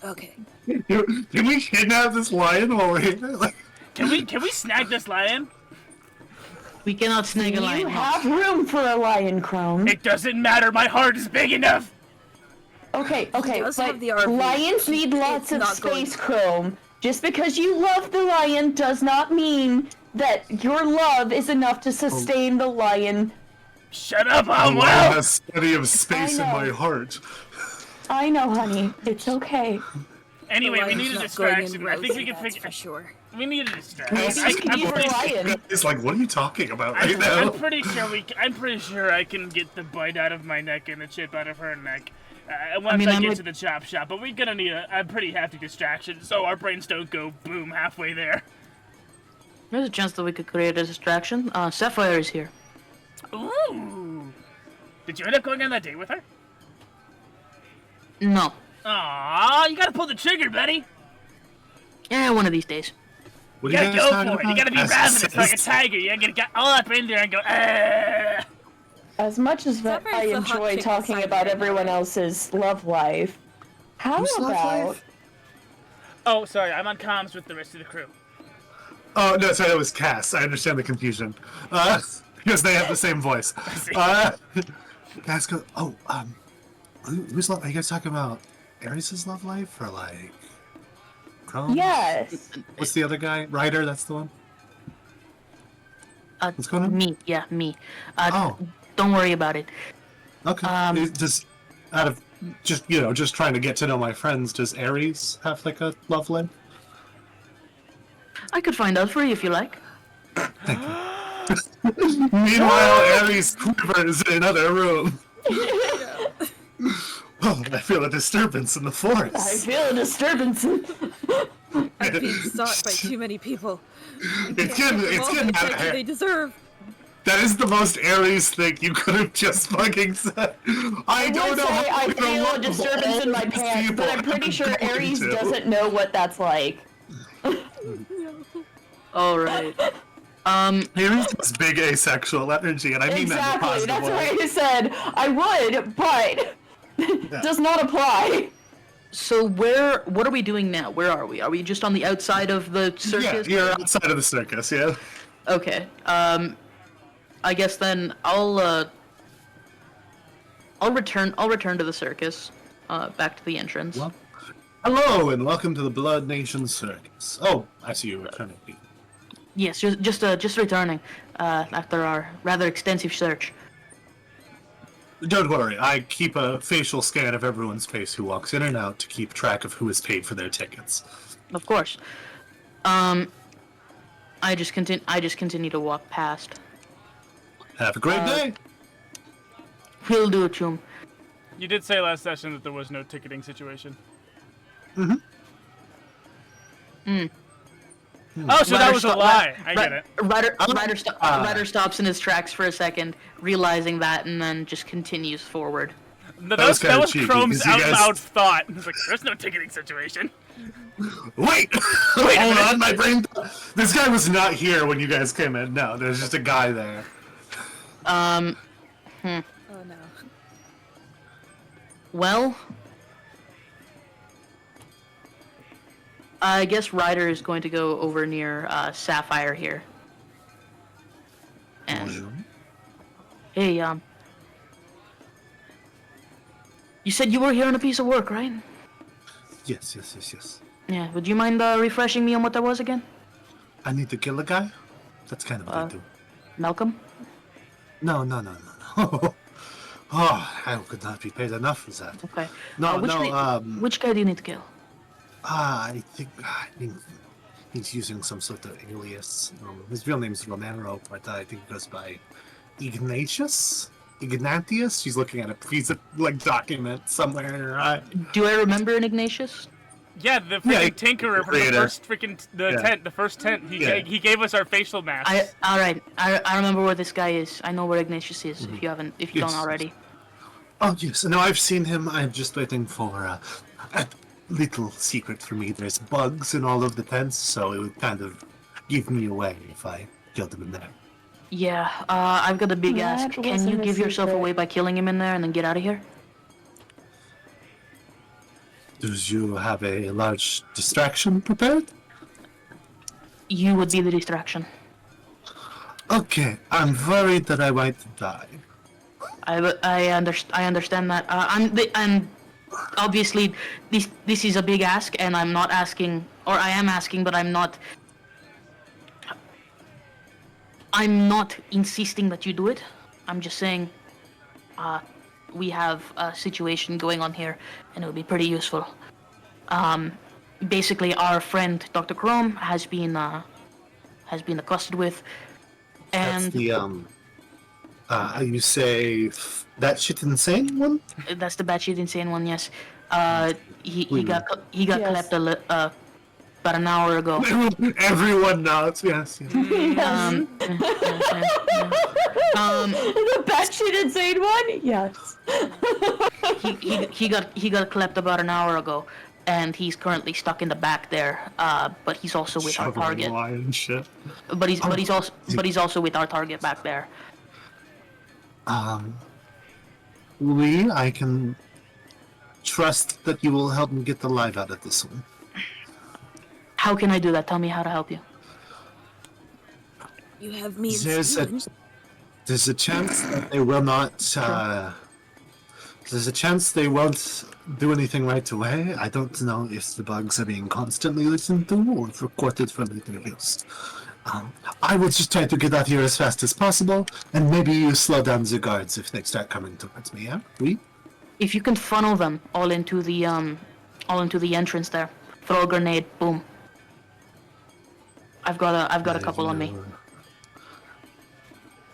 Okay. Can we kidnap this lion while we're here? Like... Can we snag this lion? We cannot snag a lion. You have room for a lion, Chrome. It doesn't matter. My heart is big enough. Okay, does but have the RV. lions need lots of space, Chrome. Just because you love the lion does not mean that your love is enough to sustain the lion. Shut up, The lion Will. has plenty of space in I know. my heart. I know, honey. It's okay. Anyway, we need a Lion's not going in distraction. I think we can that's figure. for sure. We need a distraction. Maybe I- you can I'm use pretty- a lion. It's like, what are you talking about right now? I'm pretty sure I can get the bite out of my neck and the chip out of her neck. Once I get to the chop shop, but we're gonna need a pretty hefty distraction so our brains don't go boom halfway there. There's a chance that we could create a distraction. Sapphire is here. Ooh! Did you end up going on that date with her? No. Aw, you gotta pull the trigger, buddy. Yeah, one of these days. What You are gotta guys go talking for it. You about? gotta be ravenous like a tiger. You gotta get all up in there and go, ah. As much as that I Sapphire's the hot enjoy chick talking inside about right now, everyone right? else's love life, how Whose love about... life? Oh, sorry, I'm on comms with the rest of the crew. Oh, no, sorry, that was Cass. I understand the confusion. Because they have the same voice. Cass goes, who's love? Are you guys talking about Ares' love life? Or like... Chrome's? Yes. What's the other guy? Ryder, that's the one? What's going on? Me. Yeah, me. Oh. Don't worry about it. Okay. Just out of just trying to get to know my friends, does Ares have like a love life? I could find out for you if you like. Thank you. Meanwhile, Ares quivers in another room. Oh, I feel a disturbance in the forest. I feel a disturbance. I'm being sought by too many people. It's getting out of They hand. deserve. That is the most Ares thing you could have just fucking said. I don't would know say how I I'm gonna feel a love disturbance all in my these pants, people. but I'm pretty sure going Ares to. doesn't know what that's like. All right. Ares has big asexual energy, and I mean that in a Exactly, positive that's way. why I said I would, but does not apply. So what are we doing now? Where are we? Are we just on the outside of the circus? Yeah, you're outside of the circus, yeah. Okay. I guess then I'll return to the circus. Back to the entrance. Well, hello, and welcome to the Blood Nation Circus. Oh, I see you returning. Yes, just returning. After our rather extensive search. Don't worry, I keep a facial scan of everyone's face who walks in and out to keep track of who has paid for their tickets. Of course. I just continue to walk past. Have a great day. Will do, Chum. You did say last session that there was no ticketing situation. Oh, so that was a lie. I get it. Ryder stops in his tracks for a second, realizing that, and then just continues forward. That was cheeky, Chrome's 'cause you out guys- loud thought. He's like, there's no ticketing situation. Wait! Hold on, my brain... This guy was not here when you guys came in. No, there's just a guy there. Oh no. Well, I guess Ryder is going to go over near Sapphire here. And hey, you said you were here on a piece of work, right? Yes. Yeah. Would you mind refreshing me on what that was again? I need to kill a guy? That's kind of what I do. Malcolm? No. Oh, I could not be paid enough for that. Okay. No, which guy do you need to kill? I think he's using some sort of alias. His real name's Romero, but I think he goes by Ignatius? She's looking at a piece of, document somewhere. Do I remember an Ignatius? Yeah, the freaking tinkerer from the first tent. The first tent. He gave us our facial masks. All right. I remember where this guy is. I know where Ignatius is. If you don't already. Oh yes, no, I've seen him. I'm just waiting for a little secret for me. There's bugs in all of the tents, so it would kind of give me away if I killed him in there. Yeah. I've got a big ask. Can you wasn't a give yourself secret. away by killing him in there and then get out of here? Do you have a large distraction prepared? You would be the distraction. Okay, I'm worried that I might die. I understand that. I'm obviously this is a big ask, and I'm not asking, or I am asking, but I'm not insisting that you do it. I'm just saying, we have a situation going on here, and it would be pretty useful. Basically, our friend Dr. Chrome has been accosted with, and That's the you say that shit insane one? that's the batshit insane one. Yes. He got Yes. clapped about an hour ago. Everyone knows. Yes. The batshit insane one? Yes. He got clapped about an hour ago, and he's currently stuck in the back there. But he's also with our Shoveling target. lion shit. But he's also with our target back there. Lee, I can trust that you will help me get the life out of this one. How can I do that? Tell me how to help you. You have me as There's human. there's a chance that they will not. There's a chance they won't do anything right away. I don't know if the bugs are being constantly listened to or if recorded for later use. I will just try to get out here as fast as possible, and maybe you slow down the guards if they start coming towards me. Yeah, we. If you can funnel them all into the entrance there, throw a grenade, boom. I've got a couple on me.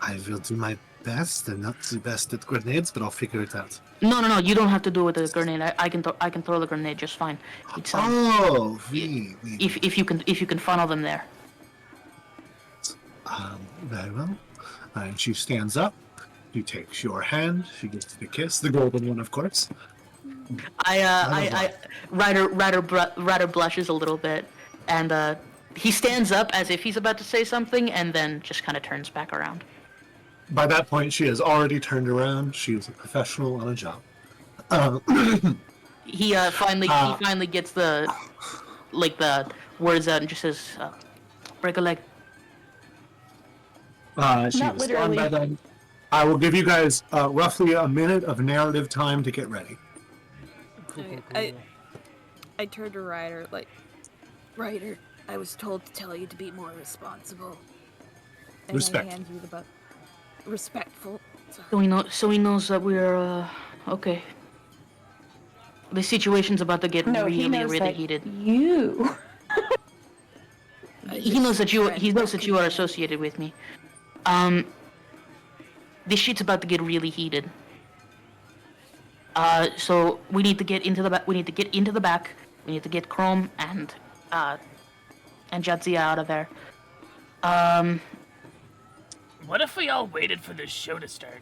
I will do my best. I'm not the best at grenades, but I'll figure it out. No, you don't have to do it with the grenade. I can throw the grenade just fine. It's, if you can funnel them there. Very well. And she stands up. She takes your hand. She gives the kiss, the golden one, of course. Ryder blushes a little bit, and he stands up as if he's about to say something, and then just kind of turns back around. By that point, she has already turned around. She is a professional on a job. He finally gets the words out and just says, "Break a leg." She Not was literally. gone by then. I will give you guys roughly a minute of narrative time to get ready. I turned to Ryder like, Ryder, I was told to tell you to be more responsible. And Respect. I hand you the book. Respectful. So he knows that we're okay. The situation's about to get No, he really, knows really that heated. you. He knows that you are associated with me. This shit's about to get really heated. So we need to get into the back. We need to get Chrome and and Jadzia out of there. What if we all waited for this show to start?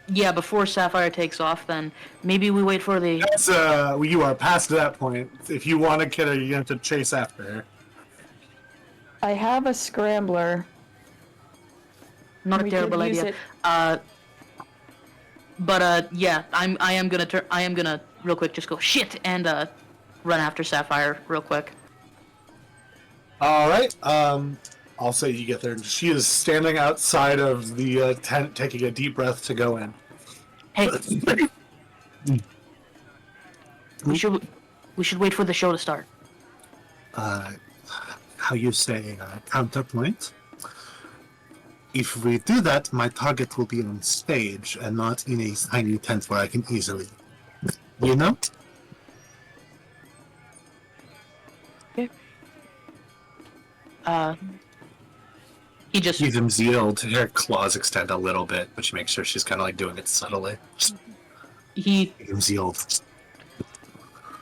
Yeah, before Sapphire takes off, then maybe we wait for the... That's, you are past that point. If you want to kill her, you have to chase after her. I have a scrambler. Not a We terrible could use idea. it. Yeah, I am gonna real quick just go shit and run after Sapphire real quick. All right. I'll say you get there. She is standing outside of the tent, taking a deep breath to go in. Hey, we should wait for the show to start. How you say counterpoint? If we do that, my target will be on stage and not in a tiny tent where I can easily, you know? Okay. He just Ethan's yield. Her claws extend a little bit, but she makes sure she's kind of like doing it subtly. he Ethan's yield.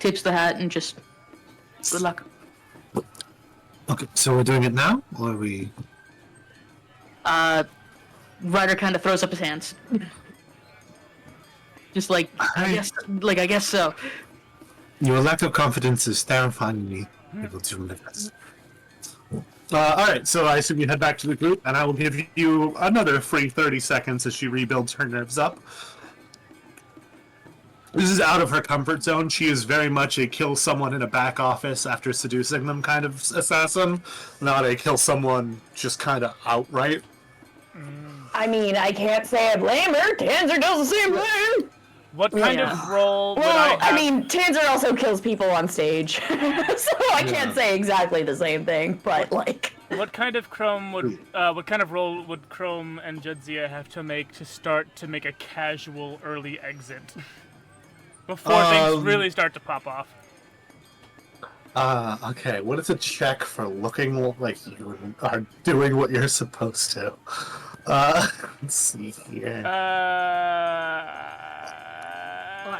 tips the hat and just good luck. Okay, so we're doing it now, or are we? Ryder kind of throws up his hands. Just like I guess so. Your lack of confidence is terrifying me. I will do my best. Alright, so I assume you head back to the group, and I will give you another free 30 seconds as she rebuilds her nerves up. This is out of her comfort zone. She is very much a kill someone in a back office after seducing them kind of assassin, not a kill someone just kind of outright. I mean, I can't say I blame her. Tanzer does the same thing. What kind of role would Well, I have? I mean, Tanzer also kills people on stage, so I can't say exactly the same thing. But like, What kind of role would Chrome and Jadzia have to make to start to make a casual early exit before things really start to pop off? Okay, what is a check for looking like you are doing what you're supposed to? Let's see here.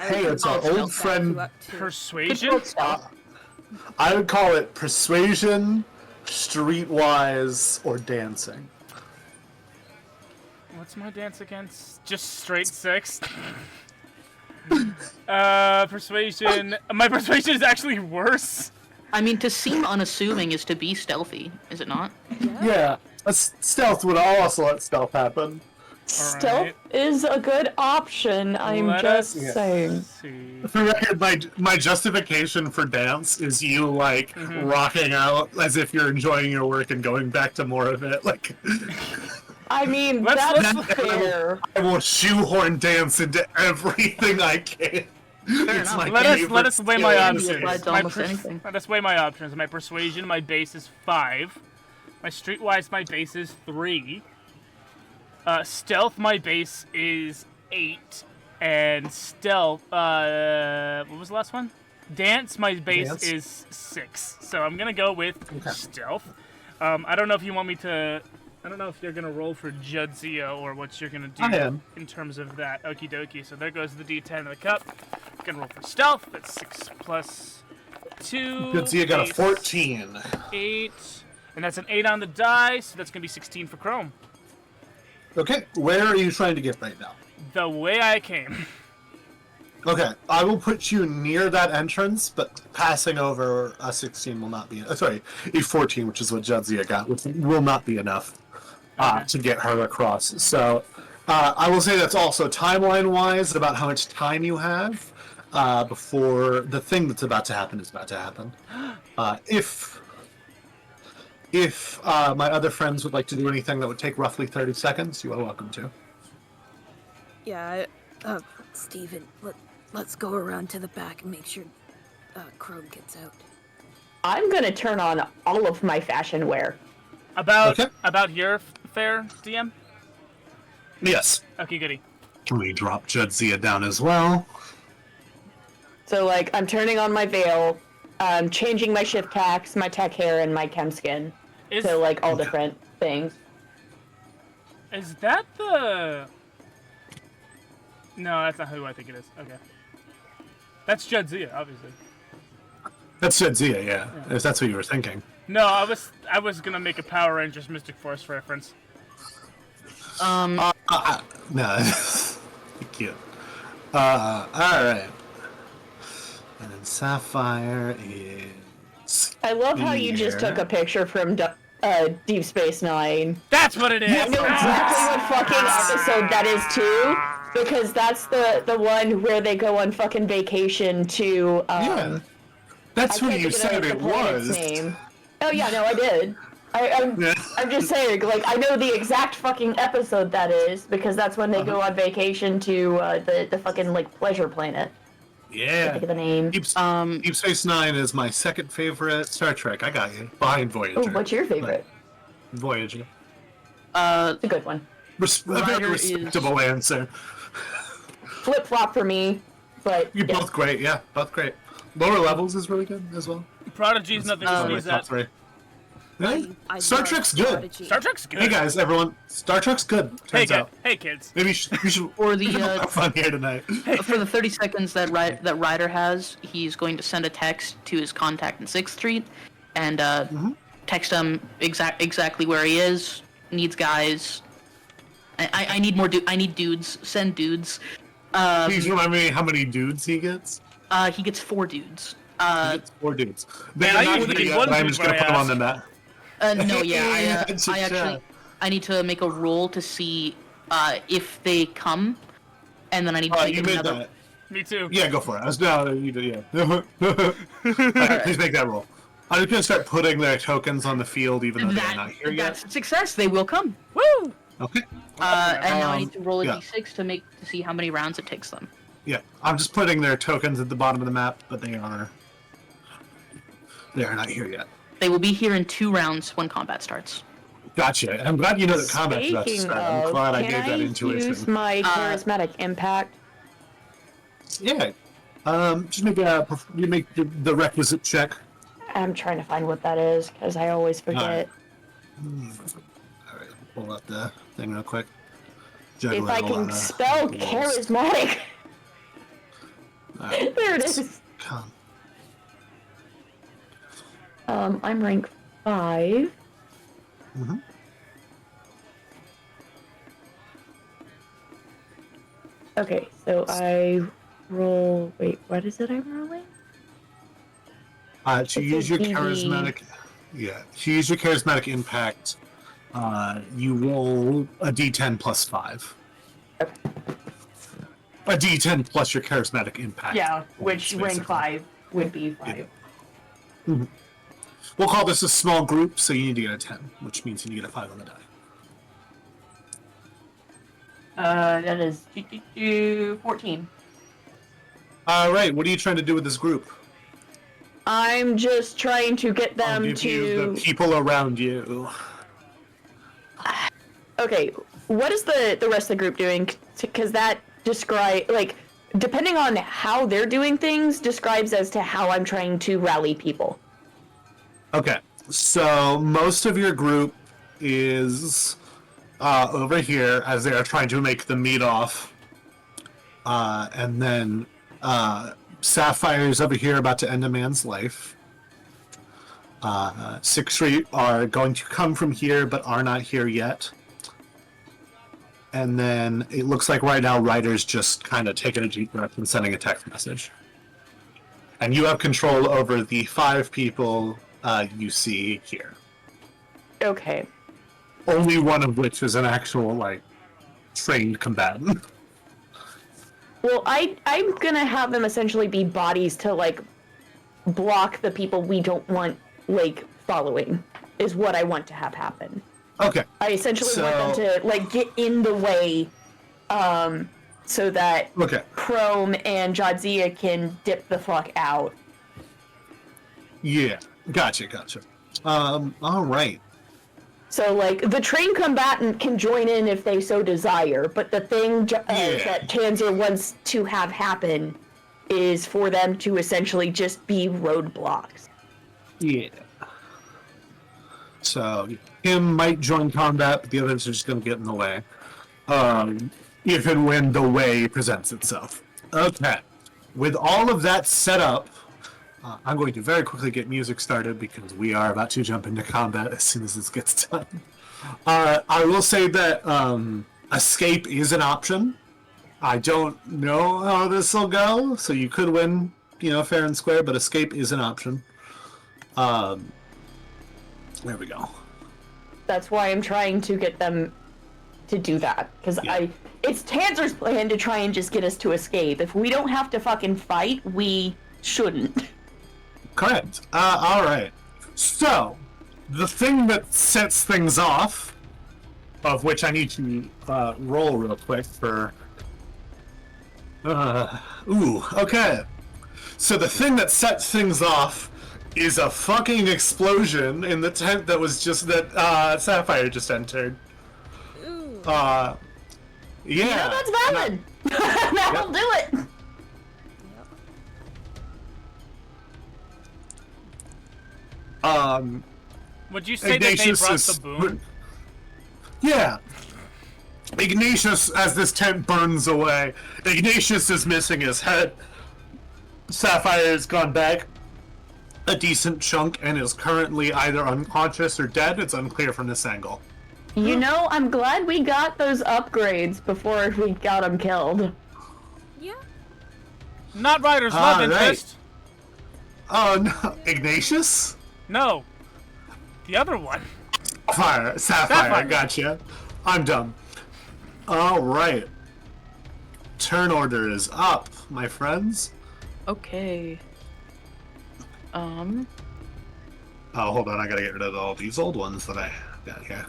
Hey, it's our old friend Persuasion? I would call it persuasion, streetwise, or dancing. What's my dance against? Just straight 6. Persuasion. My persuasion is actually worse. I mean, to seem unassuming is to be stealthy, is it not? Yeah, stealth would also let stealth happen. stealth is a good option. I'm Let just us saying. see. For the record, my justification for dance is you, like, rocking out as if you're enjoying your work and going back to more of it. Like, I mean, Let's- that's fair. I will shoehorn dance into everything I can. It's enough. my Let favorite us weigh skill my in the options. game. Applied to almost anything. Let us weigh my options. My persuasion, my base is 5. My streetwise, my base is 3. Stealth, my base is 8. And stealth, what was the last one? Dance, my base Dance. is 6. So I'm gonna go with stealth. I don't know if you want me to. I don't know if you're gonna roll for Jadzia or what you're gonna do I am. in terms of that. Okie dokie. So there goes the D10 of the cup. Gonna roll for stealth. That's 6 plus 2. Good, so you got a base 14. 8. And that's an 8 on the die, so that's gonna be 16 for Chrome. Okay, where are you trying to get right now? The way I came. Okay, I will put you near that entrance, but passing over a 16 will not be... sorry, a 14, which is what Jadzia got, which will not be enough to get her across. So, I will say that's also timeline-wise about how much time you have before the thing that's about to happen is about to happen. If my other friends would like to do anything that would take roughly 30 seconds, you are welcome to. Yeah, Steven, let's go around to the back and make sure Chrome gets out. I'm gonna turn on all of my fashion wear. About Okay. your fair, DM? Yes. Okay, goody. Can we drop Jadzia down as well? So like, I'm turning on my veil, changing my shift tax, my tech hair, and my chem skin. So like all different things. Is that the... No, that's not who I think it is. Okay. That's Jadzia, obviously. That's Jadzia, yeah. If that's what you were thinking. No, I was gonna make a Power Rangers Mystic Force reference. No. Cute. Alright. And then Sapphire is... I love how you just here. took a picture from Deep Space Nine. That's what it is! I know exactly what fucking episode that is too, because that's the one where they go on fucking vacation to. Yeah. That's I what can't you think of said the it planet's was. name. Oh yeah, no, I did. Yeah. I'm just saying, like, I know the exact fucking episode that is, because that's when they go on vacation to the fucking, like, pleasure planet. I Yeah. think of the name. Deep Space Nine is my second favorite Star Trek. I got you. Behind Voyager. Oh, what's your favorite? Voyager. It's a good one. A very Ryder respectable answer. Flip flop for me, but You're both great, yeah. Both great. Lower Levels is really good as well. Prodigy's nothing to One of my sneeze top at. three. Really? I Star love Trek's good. Prodigy. Star Trek's good. Hey guys, everyone. Star Trek's good. Hey, Turns out. hey kids. Maybe we should Or the, have fun here tonight. For the 30 seconds that Ryder has, he's going to send a text to his contact in 6th Street and text him exactly where he is. Needs guys. I need more I need dudes. Send dudes. Please remind me how many dudes he gets. He gets 4 dudes. He gets 4 dudes. Man, I usually get one I'm dude just when gonna I put him on ask. the map. No, yeah, It's I a actually, chat. I need to make a roll to see if they come, and then I need to make You made another. that. Me too. Yeah, go for it. No, you do, yeah. Alright, please make that roll. I'm just gonna start putting their tokens on the field, even though they're not here yet. That's a success. They will come. Woo! Okay. And now I need to roll a yeah. d6 to see how many rounds it takes them. Yeah, I'm just putting their tokens at the bottom of the map, but they are not here yet. They will be here in 2 rounds when combat starts. Gotcha. I'm glad you know that combat's about to speaking start. I'm of, glad I can gave that intuition. use my charismatic impact? Yeah. Just make the requisite check. I'm trying to find what that is because I always forget. Alright, pull up the thing real quick. If I can spell charismatic. Alright, There it is. come. I'm rank 5. Mm-hmm. Okay, so I roll. Wait, what is it I'm rolling? To It's a use your DD. charismatic, to use your charismatic impact, you roll a D10 plus 5. Okay. A D10 plus your charismatic impact. Yeah, which points, rank basically. 5 would be 5. We'll call this a small group, so you need to get a 10, which means you need to get a 5 on the die. That is 14. Alright, what are you trying to do with this group? I'm just trying to get I'll them give you to. the people around you. Okay, what is the rest of the group doing? Because that describe depending on how they're doing things describes as to how I'm trying to rally people. Okay, so most of your group is over here as they are trying to make the meet off. And then Sapphire's over here about to end a man's life. 6th Street are going to come from here but are not here yet. And then it looks like right now Ryder's just kind of taking a deep breath and sending a text message. And you have control over the 5 people you see here. Okay. Only one of which is an actual, trained combatant. Well, I'm gonna have them essentially be bodies to, block the people we don't want, following, is what I want to have happen. Okay. I essentially want them to, get in the way, so that Okay. Chrome and Jadzia can dip the fuck out. Yeah. Gotcha. All right. So, the trained combatant can join in if they so desire, but the thing that Tanzir wants to have happen is for them to essentially just be roadblocks. Yeah. So, him might join combat, but the others are just going to get in the way. If and when the way presents itself. Okay. With all of that set up, I'm going to very quickly get music started because we are about to jump into combat as soon as this gets done. I will say that escape is an option. I don't know how this will go, so you could win, fair and square, but escape is an option. There we go. That's why I'm trying to get them to do that, because it's Tanzer's plan to try and just get us to escape. If we don't have to fucking fight, we shouldn't. Correct. Alright. So, the thing that sets things off, of which I need to roll real quick for... okay. So the thing that sets things off is a fucking explosion in the tent that was just... that Sapphire just entered. Ooh. Yeah. That's valid! That'll do it! Would you say that they brought the boom? Yeah. Ignatius, as this tent burns away, Ignatius is missing his head. Sapphire's gone back a decent chunk and is currently either unconscious or dead. It's unclear from this angle. I'm glad we got those upgrades before we got him killed. Yeah. Not Ryder's love interest. Oh, no. Ignatius? No. The other one. Sapphire, gotcha. I'm dumb. Alright. Turn order is up, my friends. Okay. Oh, hold on, I gotta get rid of all these old ones that I got here.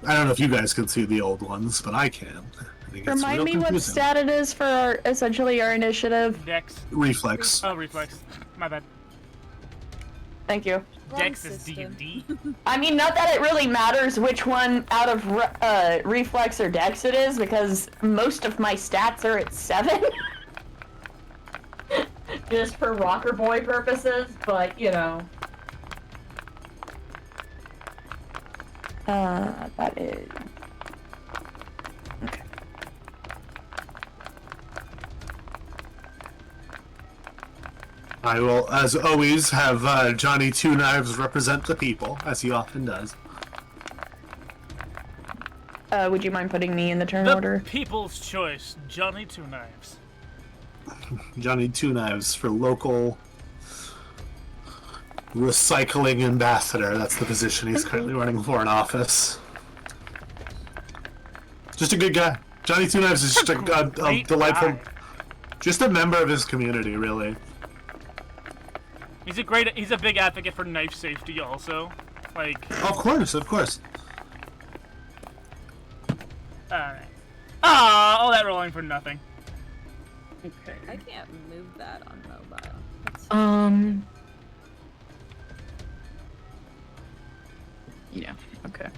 I don't know if you guys can see the old ones, but I can. Remind me what stat it is for essentially our initiative. Dex. Reflex. Oh, reflex. My bad. Thank you. Dex is D&D. I mean, not that it really matters which one out of reflex or dex it is, because most of my stats are at 7. Just for rocker boy purposes, but that is... Okay. I will, as always, have Johnny Two Knives represent the people, as he often does. Would you mind putting me in the turn The order? people's choice, Johnny Two Knives. Johnny Two Knives for local recycling ambassador. That's the position he's currently running for in office. Just a good guy. Johnny Two Knives is just a delightful... guy. Just a member of his community, really. He's a big advocate for knife safety also. Like... Of course, of course. Alright. All that rolling for nothing. Okay. I can't move that on mobile. That's... Yeah, okay.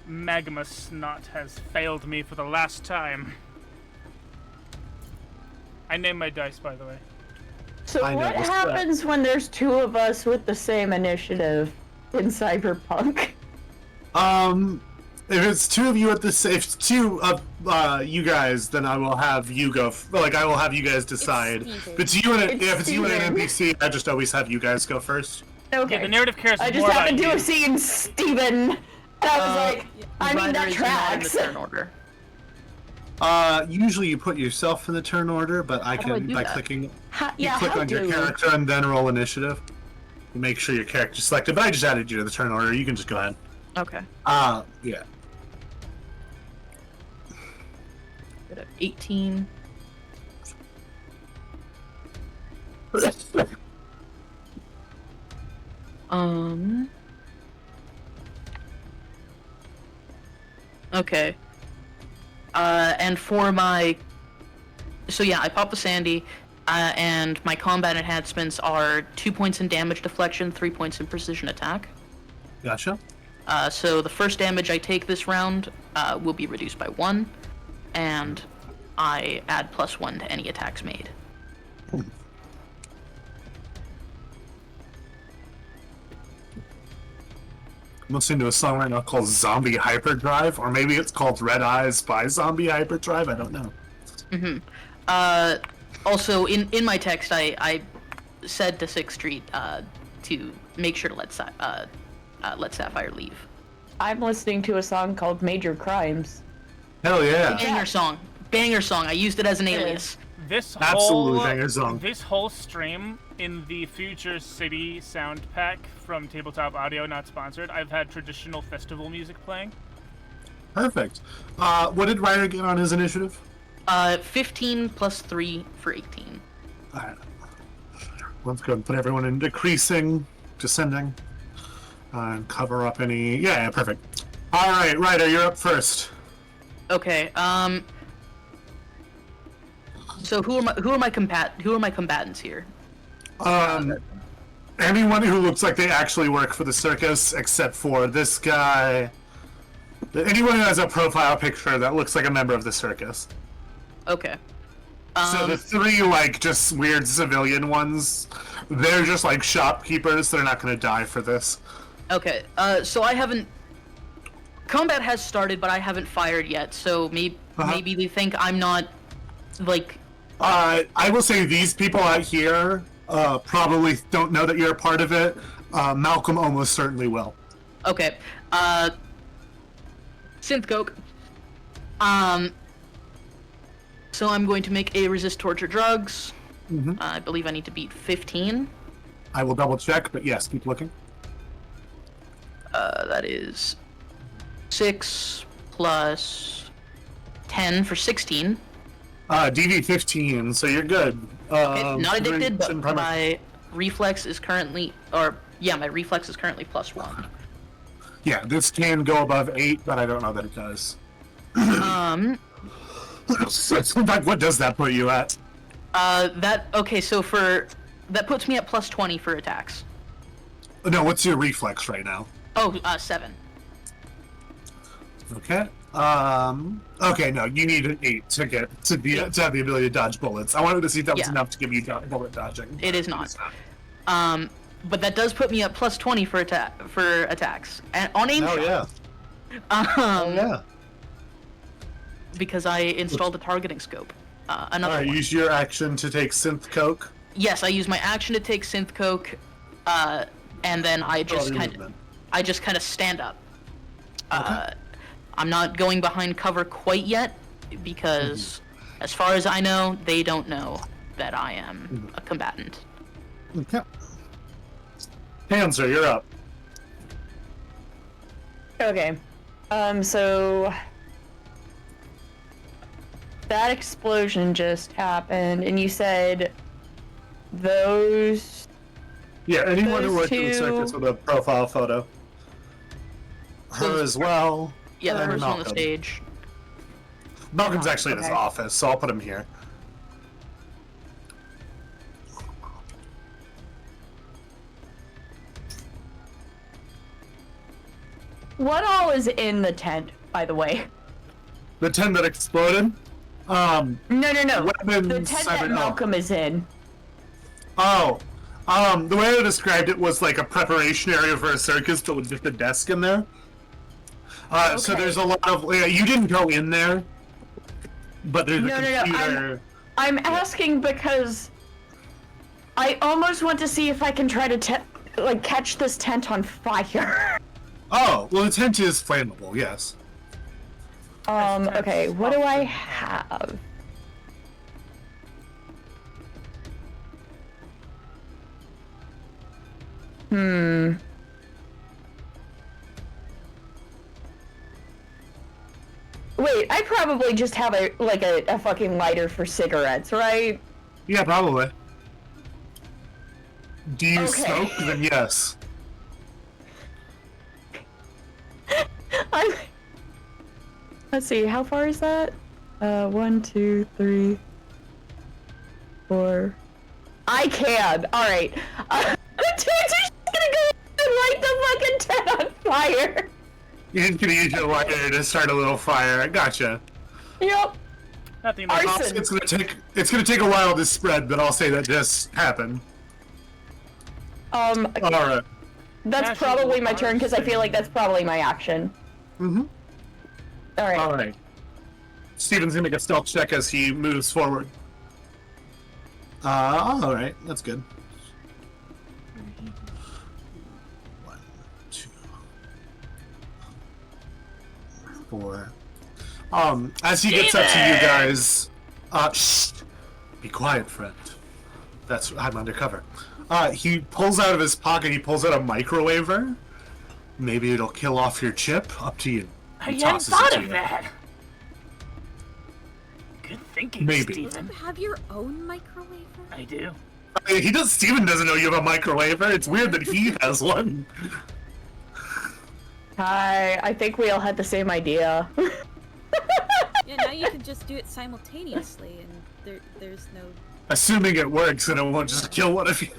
Magma Snot has failed me for the last time. I named my dice, by the way. So what happens when there's 2 of us with the same initiative in Cyberpunk? If it's 2 of you if it's 2 of you guys, then I will have you go. I will have you guys decide. If it's you and an NPC, I just always have you guys go first. Okay. Yeah, the narrative cares more I just about happened to you. have seen Steven. And I was like, I mean, that Ryder is not in the tracks. turn order. Usually you put yourself in the turn order, but I How do I can do by that? clicking. Yeah, You click how on your do? character and then roll initiative. You make sure your character's selected, but I just added you to the turn order. You can just go ahead. Okay. Yeah. Good at 18. Okay. And for my... So yeah, I pop the Sandy, and my combat enhancements are 2 points in damage deflection, 3 points in precision attack. Gotcha. So the first damage I take this round will be reduced by 1, and I add +1 to any attacks made. I'm listening to a song right now called Zombie Hyperdrive, or maybe it's called Red Eyes by Zombie Hyperdrive, I don't know. Also, in my text, I said to 6th Street to make sure to let Sapphire leave. I'm listening to a song called Major Crimes. Hell yeah. Banger song. Banger song. I used it as an alias. This Absolutely whole banger song. This whole stream in the Future City sound pack from Tabletop Audio, not sponsored. I've had traditional festival music playing. Perfect. What did Ryder get on his initiative? 15 plus 3 for 18. Alright. Let's go and put everyone in decreasing, descending, and cover up any... Yeah, perfect. Alright, Ryder, you're up first. Okay, so who are my combatants here? Anyone who looks like they actually work for the circus, except for this guy. Anyone who has a profile picture that looks like a member of the circus. Okay. So the 3, like, just weird civilian ones, they're just, like, shopkeepers. They're not going to die for this. Okay, so I haven't... Combat has started, but I haven't fired yet, so maybe they think I'm not, like... I will say these people out here probably don't know that you're a part of it. Malcolm almost certainly will. Okay, Synth Coke. So I'm going to make a resist torture drugs. Mm-hmm. I believe I need to beat 15. I will double check, but yes, keep looking. That is 6 plus 10 for 16. DV 15, so you're good. Okay, not addicted, but my my reflex is currently, my reflex is currently +1. Yeah, this can go above 8, but I don't know that it does. In fact, what does that put you at? So that puts me at +20 for attacks. No, what's your reflex right now? Oh, 7. Okay. Okay, no, you need an 8 to have the ability to dodge bullets. I wanted to see if that was enough to give you bullet dodging. It is not. But that does put me at +20 for attacks. And on aim shot. Yeah. Yeah. Because I installed a targeting scope. Another Alright, one. use your action to take synth coke. Yes, I use my action to take synth coke, and then I just kind of stand up. Okay. I'm not going behind cover quite yet because, as far as I know, they don't know that I am a combatant. Okay. Panzer, you're up. Okay. So that explosion just happened, and you said those... Yeah, anyone who Those worked in the two- circus with a profile photo. Her as well. Yeah, the and person on the Malcolm. stage. Malcolm's actually in his Okay. office, so I'll put him here. What all is in the tent, by the way? The 10 that exploded? No. Weapons, The tent that Malcolm is in. The way I described it was like a preparation area for a circus, but with just a desk in there. So there's a lot of... you didn't go in there, but there's a computer... I'm asking because I almost want to see if I can try to catch this tent on fire. Oh, well the tent is flammable, yes. Okay, what do I have? Wait, I probably just have a fucking lighter for cigarettes, right? Yeah, probably. Do you Okay. smoke? Then yes. Let's see, how far is that? 1, 2, 3, 4. I can. All right. The tent's just gonna go and light the fucking tent on fire. You're just gonna use your lighter to start a little fire. I gotcha. Yep. Nothing Arson. It's gonna take a while to spread, but I'll say that just happened. All right. That's Casual probably my turn because I feel like that's probably my action. Mm-hmm. All right. All right. Steven's gonna make a stealth check as he moves forward. All right, that's good. 1, 2, 4. As he gets up to you guys, shh, be quiet, friend. I'm undercover. He pulls out of his pocket. He pulls out a microwaver. Maybe it'll kill off your chip. Up to you. I hadn't thought of that. Good thinking, Maybe. Steven. You have your own microwave? I do. Steven doesn't know you have a microwaver. It's weird that he has one. Hi, I think we all had the same idea. Yeah, now you can just do it simultaneously, and there's no... Assuming it works and it won't just kill one of you.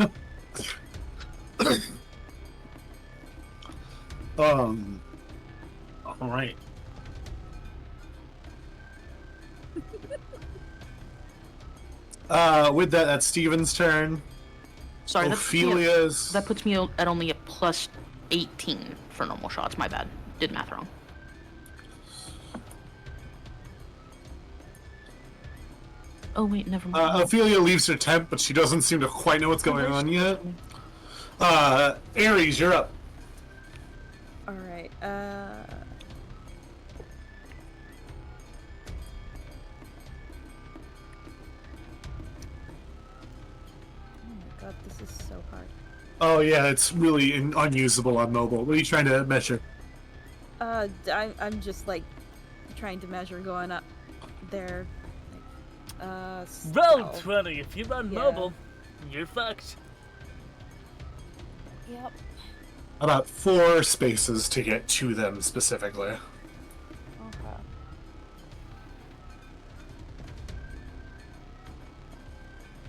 Alright. With that, that's Steven's turn. Sorry, Ophelia's... that puts me at only a plus 18 for normal shots. My bad. Did math wrong. Oh wait, never mind. Ophelia leaves her tent, but she doesn't seem to quite know what's going on yet. Ares, you're up. Alright, Oh my god, this is so hard. Oh yeah, it's really unusable on mobile. What are you trying to measure? I'm just, like, trying to measure going up there. Roll Stealth. 20. If you're on Yeah. mobile, you're fucked. Yep. About 4 spaces to get to them specifically. Okay.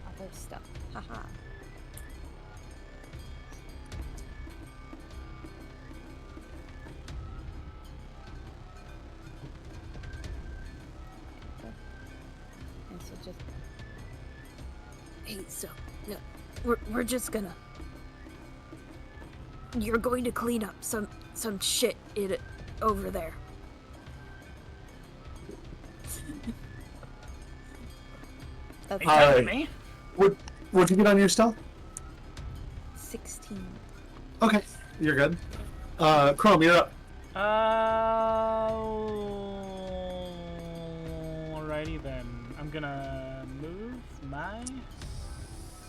Other stuff. Haha. And so just... Hey, so, no, we're just gonna... You're going to clean up some shit over there. That's Are you talking to Alright. me? What'd you get on your stealth? 16. Okay, you're good. Chrome, you're up. Alrighty then. I'm gonna move my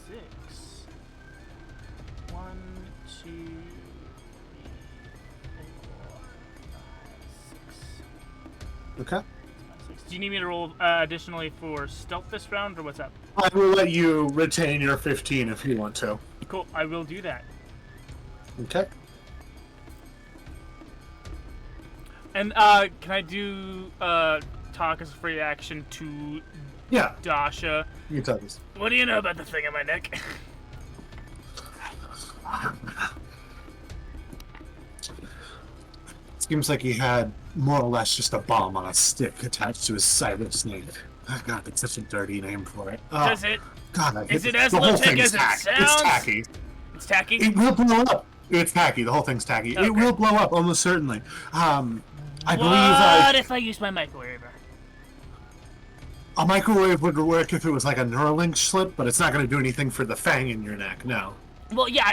6. 1, 2, 3, 4, 5, 6. Okay. Do you need me to roll additionally for stealth this round, or what's up? I will let you retain your 15 if you want to. Cool, I will do that. Okay. And can I do talk as a free action to Yeah, Dasha? you tell us. What do you know about the thing on my neck? Seems like he had more or less just a bomb on a stick attached to his cyber snake. Oh, God, that's such a dirty name for it. Does it? God, Is it the as whole low-tech thing is as it tacky. sounds? It's tacky. It's tacky? It will blow up. It's tacky. The whole thing's tacky. Okay. It will blow up, almost certainly. I believe What if I use my microwave? a microwave would work if it was like a Neuralink slip, but it's not going to do anything for the fang in your neck, no. Well, yeah,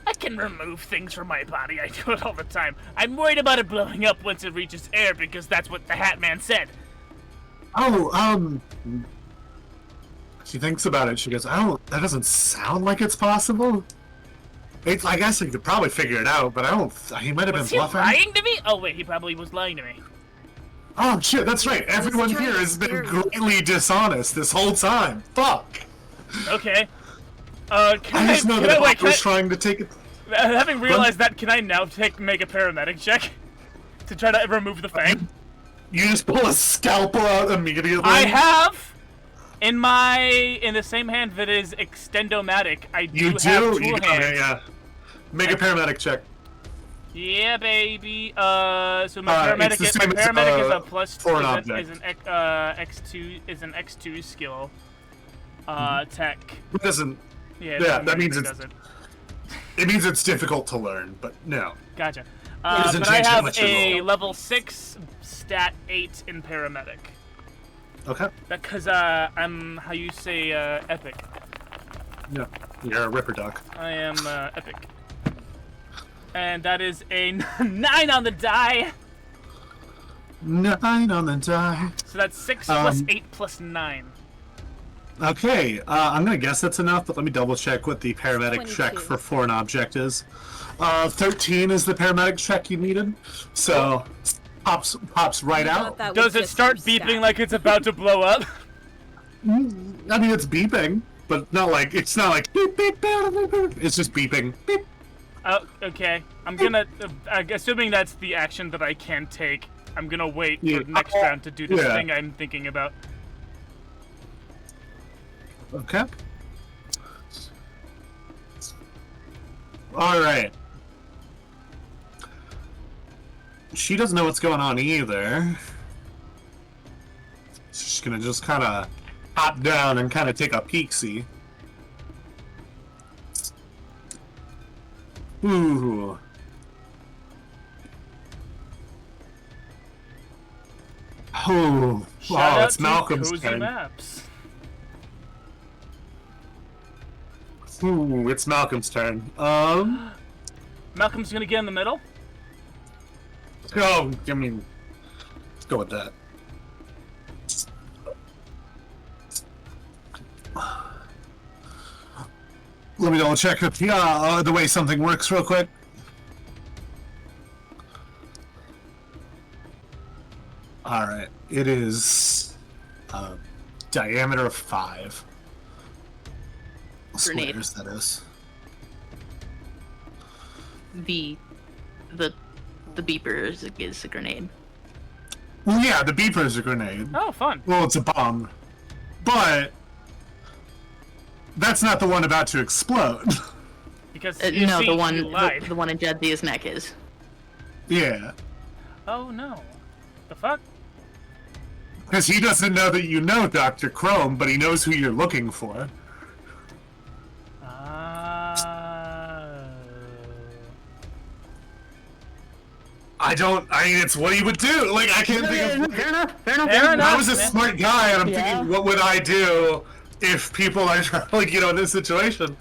I can remove things from my body. I do it all the time. I'm worried about it blowing up once it reaches air because that's what the Hat Man said. Oh, she thinks about it. She goes, that doesn't sound like it's possible. I guess he could probably figure it out, but he might have Was been he bluffing. lying to me? Oh, wait, he probably was lying to me. Oh, shit, that's right. Everyone trying here to has been scare you. greatly dishonest this whole time. Fuck. Okay. Can I just know that wait, Pop was trying to take it. having realized that, can I now make a paramedic check to try to remove the fang? You just pull a scalpel out immediately. I have in the same hand that is extendomatic. I do You have do? tool hands. Okay, yeah. Make a paramedic check. Yeah, baby. So my it's paramedic, the is, same my as, paramedic is a plus for an is an X2 is an X2 skill. Tech. It doesn't. Yeah, Yeah, that means it it's- doesn't. It means it's difficult to learn, but no. Gotcha. doesn't But I change how have much you a roll. level 6 stat 8 in paramedic. Okay. Because I'm, how you say, epic. Yeah. You're a ripper duck. I am epic. And that is a 9 on the die. 9 on the die. So that's 6 plus 8 plus 9. Okay, I'm gonna guess that's enough, but let me double check what the paramedic check 22. for foreign object is. 13 is the paramedic check you needed, so pops right out. Does it start beeping like it's about to blow up? I mean, it's beeping, but not like it's not like beep beep beep beep. Beep. It's just beeping. Beep. Oh, okay. I'm gonna, assuming that's the action that I can take, I'm gonna wait Yeah. for next round to do this Yeah. thing I'm thinking about. Okay. All right. She doesn't know what's going on either. She's gonna just kind of hop down and kind of take a peek-see. Ooh. Oh, Shout wow, out it's to Malcolm's Cozy turn. Maps. Ooh, it's Malcolm's turn. Malcolm's gonna get in the middle. Oh, I mean, let's go with that. Let me double check the way something works real quick. All right, it is diameter of 5. Grenade. Squares, that is. The beeper is a grenade. Well, yeah, the beeper is a grenade. Oh, fun. Well, it's a bomb, but that's not the one about to explode. Because No, you see, the one you lied. the one in Jedzia's neck is. Yeah, Oh no. The fuck? because he doesn't know that you know Dr. Chrome, but he knows who you're looking for. I mean, it's what he would do. Like, I can't think of... Fair enough. Fair enough. Fair enough. I was a smart guy, and I'm Yeah. thinking, what would I do if people are, like, you know, in this situation?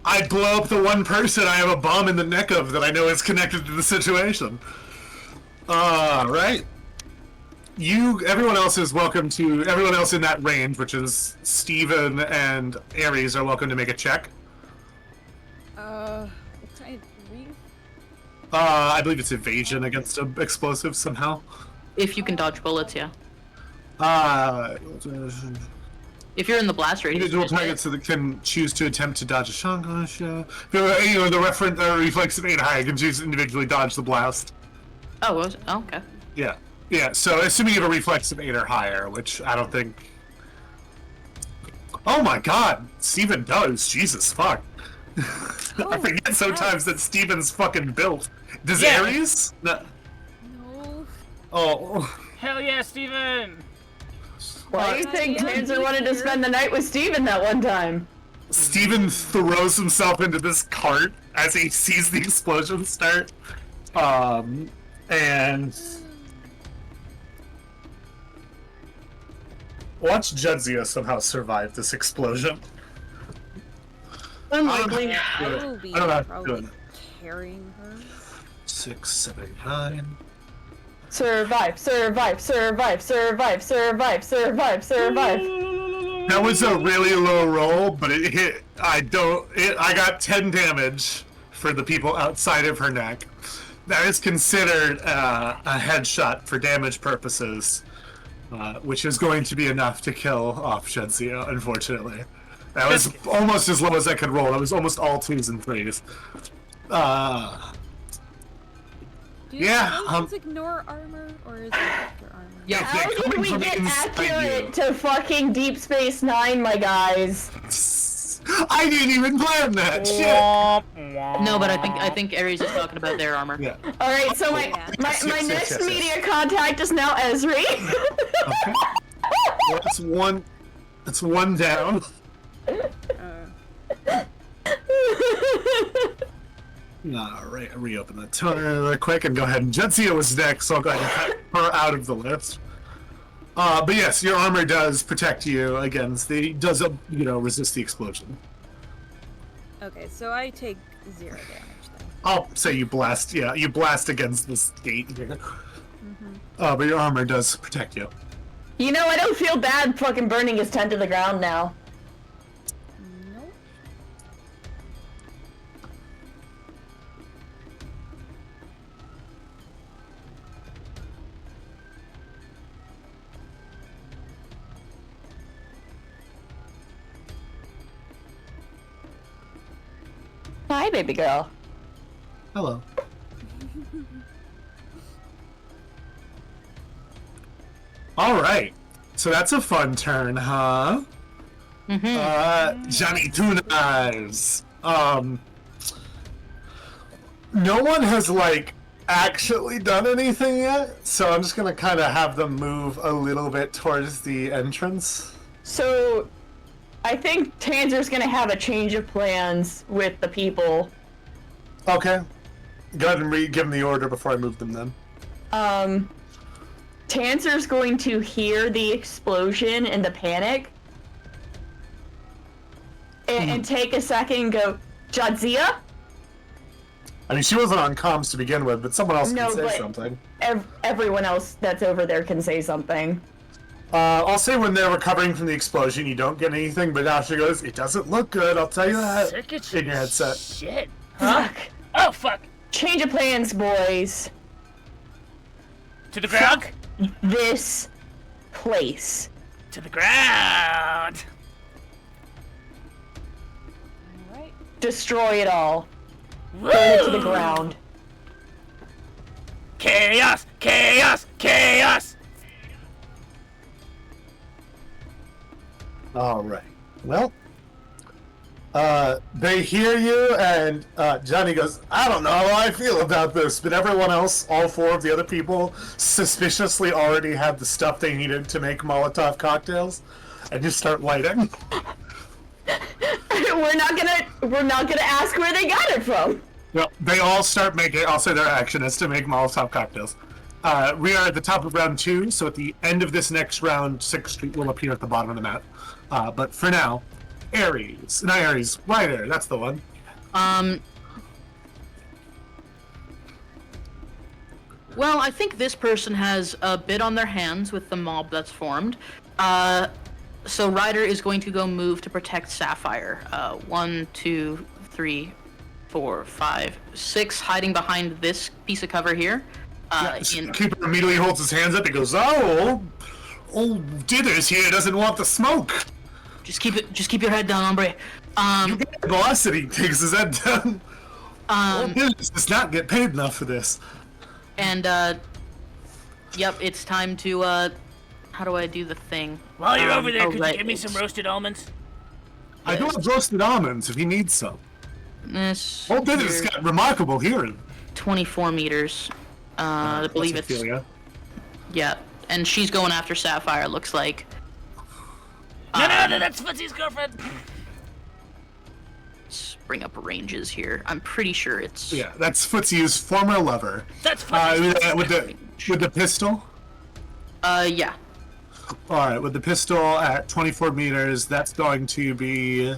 I'd blow up the one person I have a bomb in the neck of that I know is connected to the situation. Right. Everyone else is welcome to, everyone else in that range, which is Steven and Ares, are welcome to make a check. What kind of read? I believe it's evasion against explosives somehow. If you can dodge bullets, yeah. If you're in the blast radius, Individual you just hit. targets that can choose to attempt to dodge a shotgun shell. You know, the reference reflex of 8 high can choose to individually dodge the blast. Oh, okay. Yeah. Yeah, so assuming you have a reflex of 8 or higher, which I don't think... Oh my god! Steven does! Jesus fuck. I forget sometimes that Steven's fucking built. Does Yeah. Ares? No. No. Oh. Hell yeah, Steven! Why do you think Tanzer wanted to spend the night with Steven that one time? Steven throws himself into this cart as he sees the explosion start. And... Watch Jedzia somehow survive this explosion. Unlikely. I will be I don't know how to do probably it. carrying her. 6, 7, 9. Survive, survive, survive, survive, survive, survive, survive. That was a really low roll, but it hit. I got 10 damage for the people outside of her neck. That is considered a headshot for damage purposes, which is going to be enough to kill off Jedzia, unfortunately. That was almost as low as I could roll. That was almost all 2s and 3s. Do Yeah, explosions ignore armor, or is it after armor? Yeah. They're How did coming we from get inside accurate you. to fucking Deep Space Nine, my guys? I didn't even plan that shit. Womp, womp. No, but I think Ares is talking about their armor. Yeah. All right, so my Yeah. Yes, my yes, next yes, yes. media contact is now Esri. Okay. Well, that's one down. Alright, reopen the toner real quick and go ahead and Jedzia was next, so I'll go ahead and cut her out of the list. But yes, your armor does protect you against resist the explosion. Okay, so I take 0 damage then. I'll say you blast against this gate here. Mm-hmm. But your armor does protect you. You know, I don't feel bad fucking burning his tent to the ground now. Nope. Hi, baby girl. Hello. All right. So that's a fun turn, huh? Johnny Two Knives. No one has actually done anything yet, so I'm just gonna kind of have them move a little bit towards the entrance. So, I think Tanzer's gonna have a change of plans with the people. Okay. Go ahead and give them the order before I move them then. Tanzer's going to hear the explosion and the panic. And take a second and go, Jadzia? I mean, she wasn't on comms to begin with, but someone else can say something. Everyone else that's over there can say something. I'll say when they're recovering from the explosion, you don't get anything, but Asha goes, it doesn't look good, I'll tell you that. In your headset. Shit. Huh? Fuck. Oh, fuck. Change of plans, boys. To the ground? Fuck this place. To the ground. Alright. Destroy it all. Woo! Burn it to the ground. Chaos! Chaos! Chaos! Alright. Well, they hear you, and Johnny goes, I don't know how I feel about this, but everyone else, all 4 of the other people, suspiciously already had the stuff they needed to make Molotov cocktails, and just start lighting. We're not gonna ask where they got it from. Well, they all start making, I'll say their action is to make Molotov cocktails. We are at the top of round 2, so at the end of this next round, 6th Street will appear at the bottom of the map. But for now, Ryder, that's the one. Well, I think this person has a bit on their hands with the mob that's formed. So Ryder is going to go move to protect Sapphire. 1, 2, 3, 4, 5, 6, hiding behind this piece of cover here. Keeper immediately holds his hands up. He goes, old Dithers here doesn't want the smoke. Just keep your head down, hombre. You get the boss, and he takes his head down. Old Dithers does not get paid enough for this. And yep, it's time to how do I do the thing? While you're over there, could right, you give me some roasted almonds? I do have roasted almonds if he needs some. This Old Dithers got remarkable hearing. 24 meters. I believe it's yeah, and she's going after Sapphire. Looks like. No, that's Footsy's girlfriend. Let's bring up ranges here. I'm pretty sure it's. Yeah, that's Footsie's former lover. That's Footsy's with the pistol. Yeah. All right, with the pistol at 24 meters, that's going to be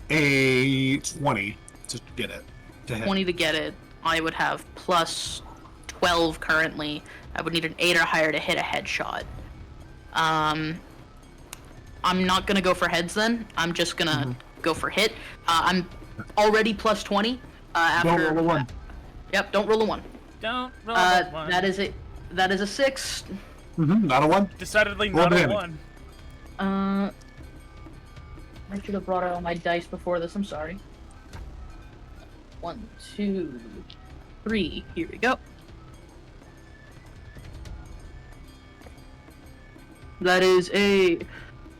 a 20 to get it. 20 to get it. I would have plus 12 currently. I would need an 8 or higher to hit a headshot. I'm not gonna go for heads then. I'm just gonna go for hit. I'm already plus 20. After. Don't roll a 1. Yep, don't roll a 1. Don't roll a 1. That is a 6. Not a 1. Decidedly not a 1. I should have brought out all my dice before this. I'm sorry. 1, 2, 3. Here we go. That is a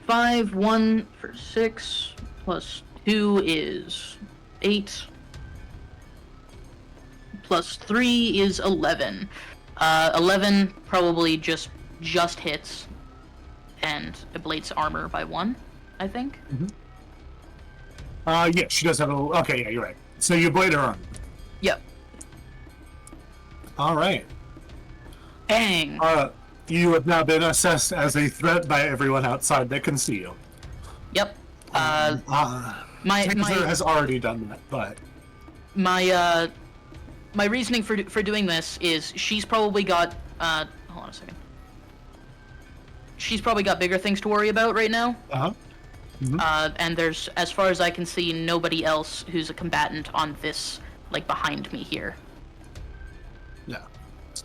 5, 1 for 6, plus 2 is 8, plus 3 is 11. 11 probably just hits, and ablates armor by 1, I think. Yeah, she does have a. Okay, yeah, you're right. So you blade her arm. Yep. All right. Bang. You have now been assessed as a threat by everyone outside that can see you. Yep. Taser My has already done that, but my reasoning for doing this is she's probably got hold on a second. She's probably got bigger things to worry about right now. And there's, as far as I can see, nobody else who's a combatant on this, like, behind me here. Yeah.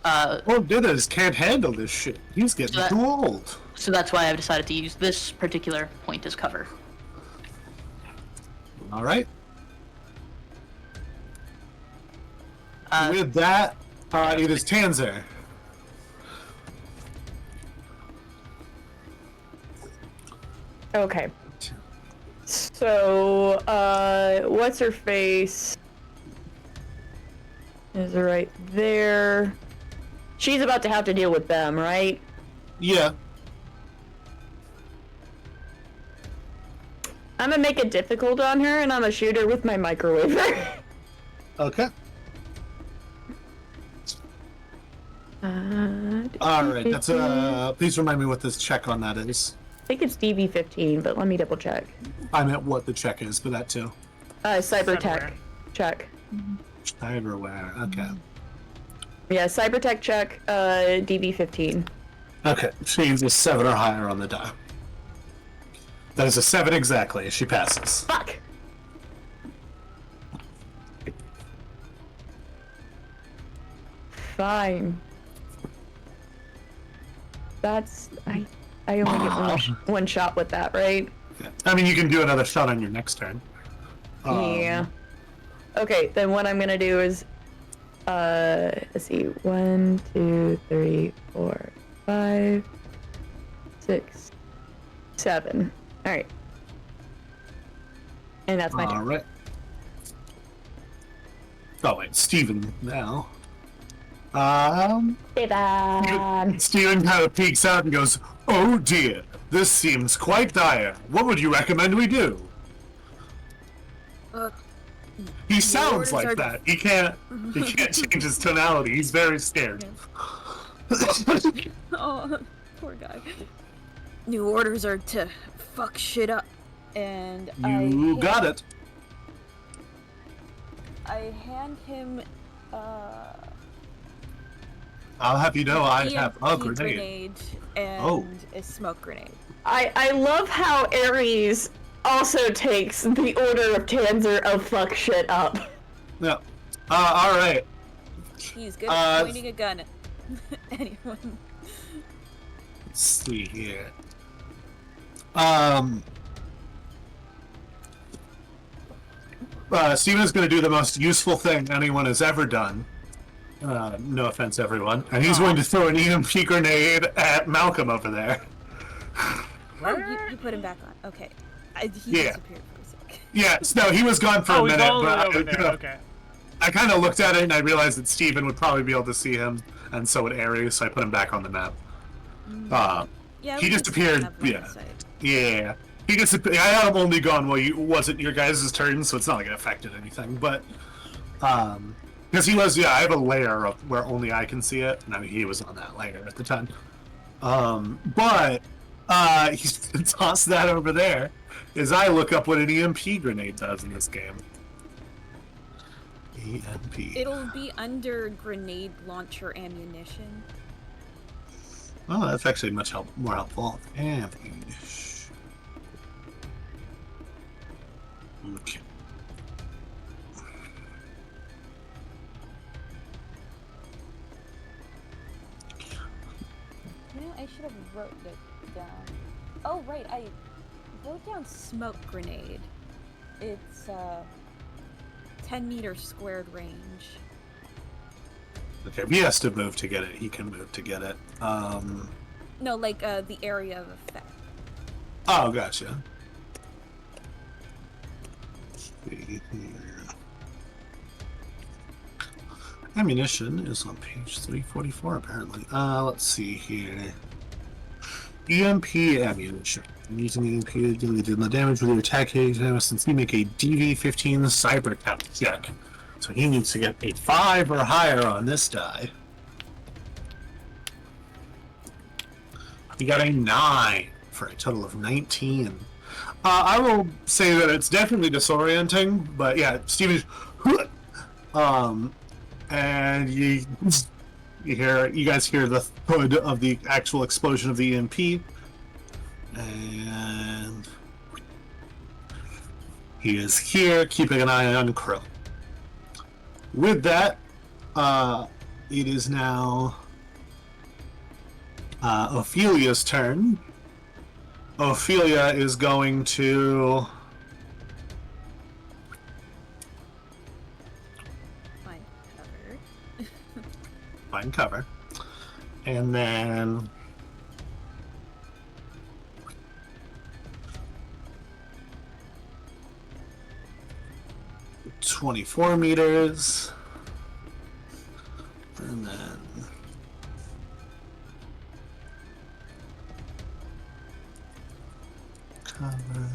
Well, Dithers can't handle this shit. He's getting too old. So that's why I've decided to use this particular point as cover. All right. With that, it is Tanzer. Okay. So, what's her face? Is right there. She's about to have to deal with them, right? Yeah. I'm gonna make it difficult on her, and I'm gonna shoot her with my microwave. Okay. Alright, that's please remind me what this check on that is. I think it's DV15, but let me double check. I meant what the check is, but that too. Cybertech check. Cyberware, okay. Yeah, Cybertech check, DV15. Okay, she needs a 7 or higher on the die. That is a 7 exactly. She passes. Fuck! Fine. That's... I only get one shot with that, right? Yeah. I mean, you can do another shot on your next turn. Yeah. Okay, then what I'm gonna do is... let's see. 1, 2, 3, 4, 5, 6, 7. Alright. And that's my turn. Alright. Oh, wait, Steven now. Steven kind of peeks out and goes, "Oh dear, this seems quite dire. What would you recommend we do?" He sounds like that. He can't change his tonality. He's very scared. Oh, poor guy. New orders are to fuck shit up, and you got it. I hand him I'll have you know I have a grenade. grenade. And a smoke grenade. I love how Ares also takes the order of Tanzer of fuck shit up. Yeah. Alright. He's good at pointing a gun at anyone. Let's see here. Steven's gonna do the most useful thing anyone has ever done. No offense, everyone. And he's going to throw an EMP grenade at Malcolm over there. Oh, you put him back on. Okay. He disappeared for a sec. Yeah, no, he was gone for a minute, but Okay. I kind of looked at it and I realized that Steven would probably be able to see him, and so would Ares, so I put him back on the map. Yeah, he disappeared. Yeah. He disappeared. I had him only gone while you wasn't your guys' turn, so it's not like it affected anything. But because he was, I have a layer of where only I can see it, and I mean, he was on that layer at the time. But he's gonna toss that over there as I look up what an EMP grenade does in this game. EMP. It'll be under grenade launcher ammunition. Oh, that's actually much more helpful. Ammunition. Okay. You know, I should have wrote it down. Oh, right, I wrote down smoke grenade. It's 10-meter squared range. Okay, if he has to move to get it, he can move to get it. No, like the area of effect. Oh, gotcha. Let's see here. Ammunition is on page 344, apparently. Let's see here. EMP ammunition. Using EMP to deal the damage with your attack since you make a DV15 cyber attack check. So he needs to get a 5 or higher on this die. You got a 9 for a total of 19. I will say that it's definitely disorienting, but yeah, Steven, and you guys hear the thud of the actual explosion of the EMP, and he is here keeping an eye on Crow. With that, it is now Ophelia's turn. Ophelia is going to find cover, and then 24 meters, and then cover.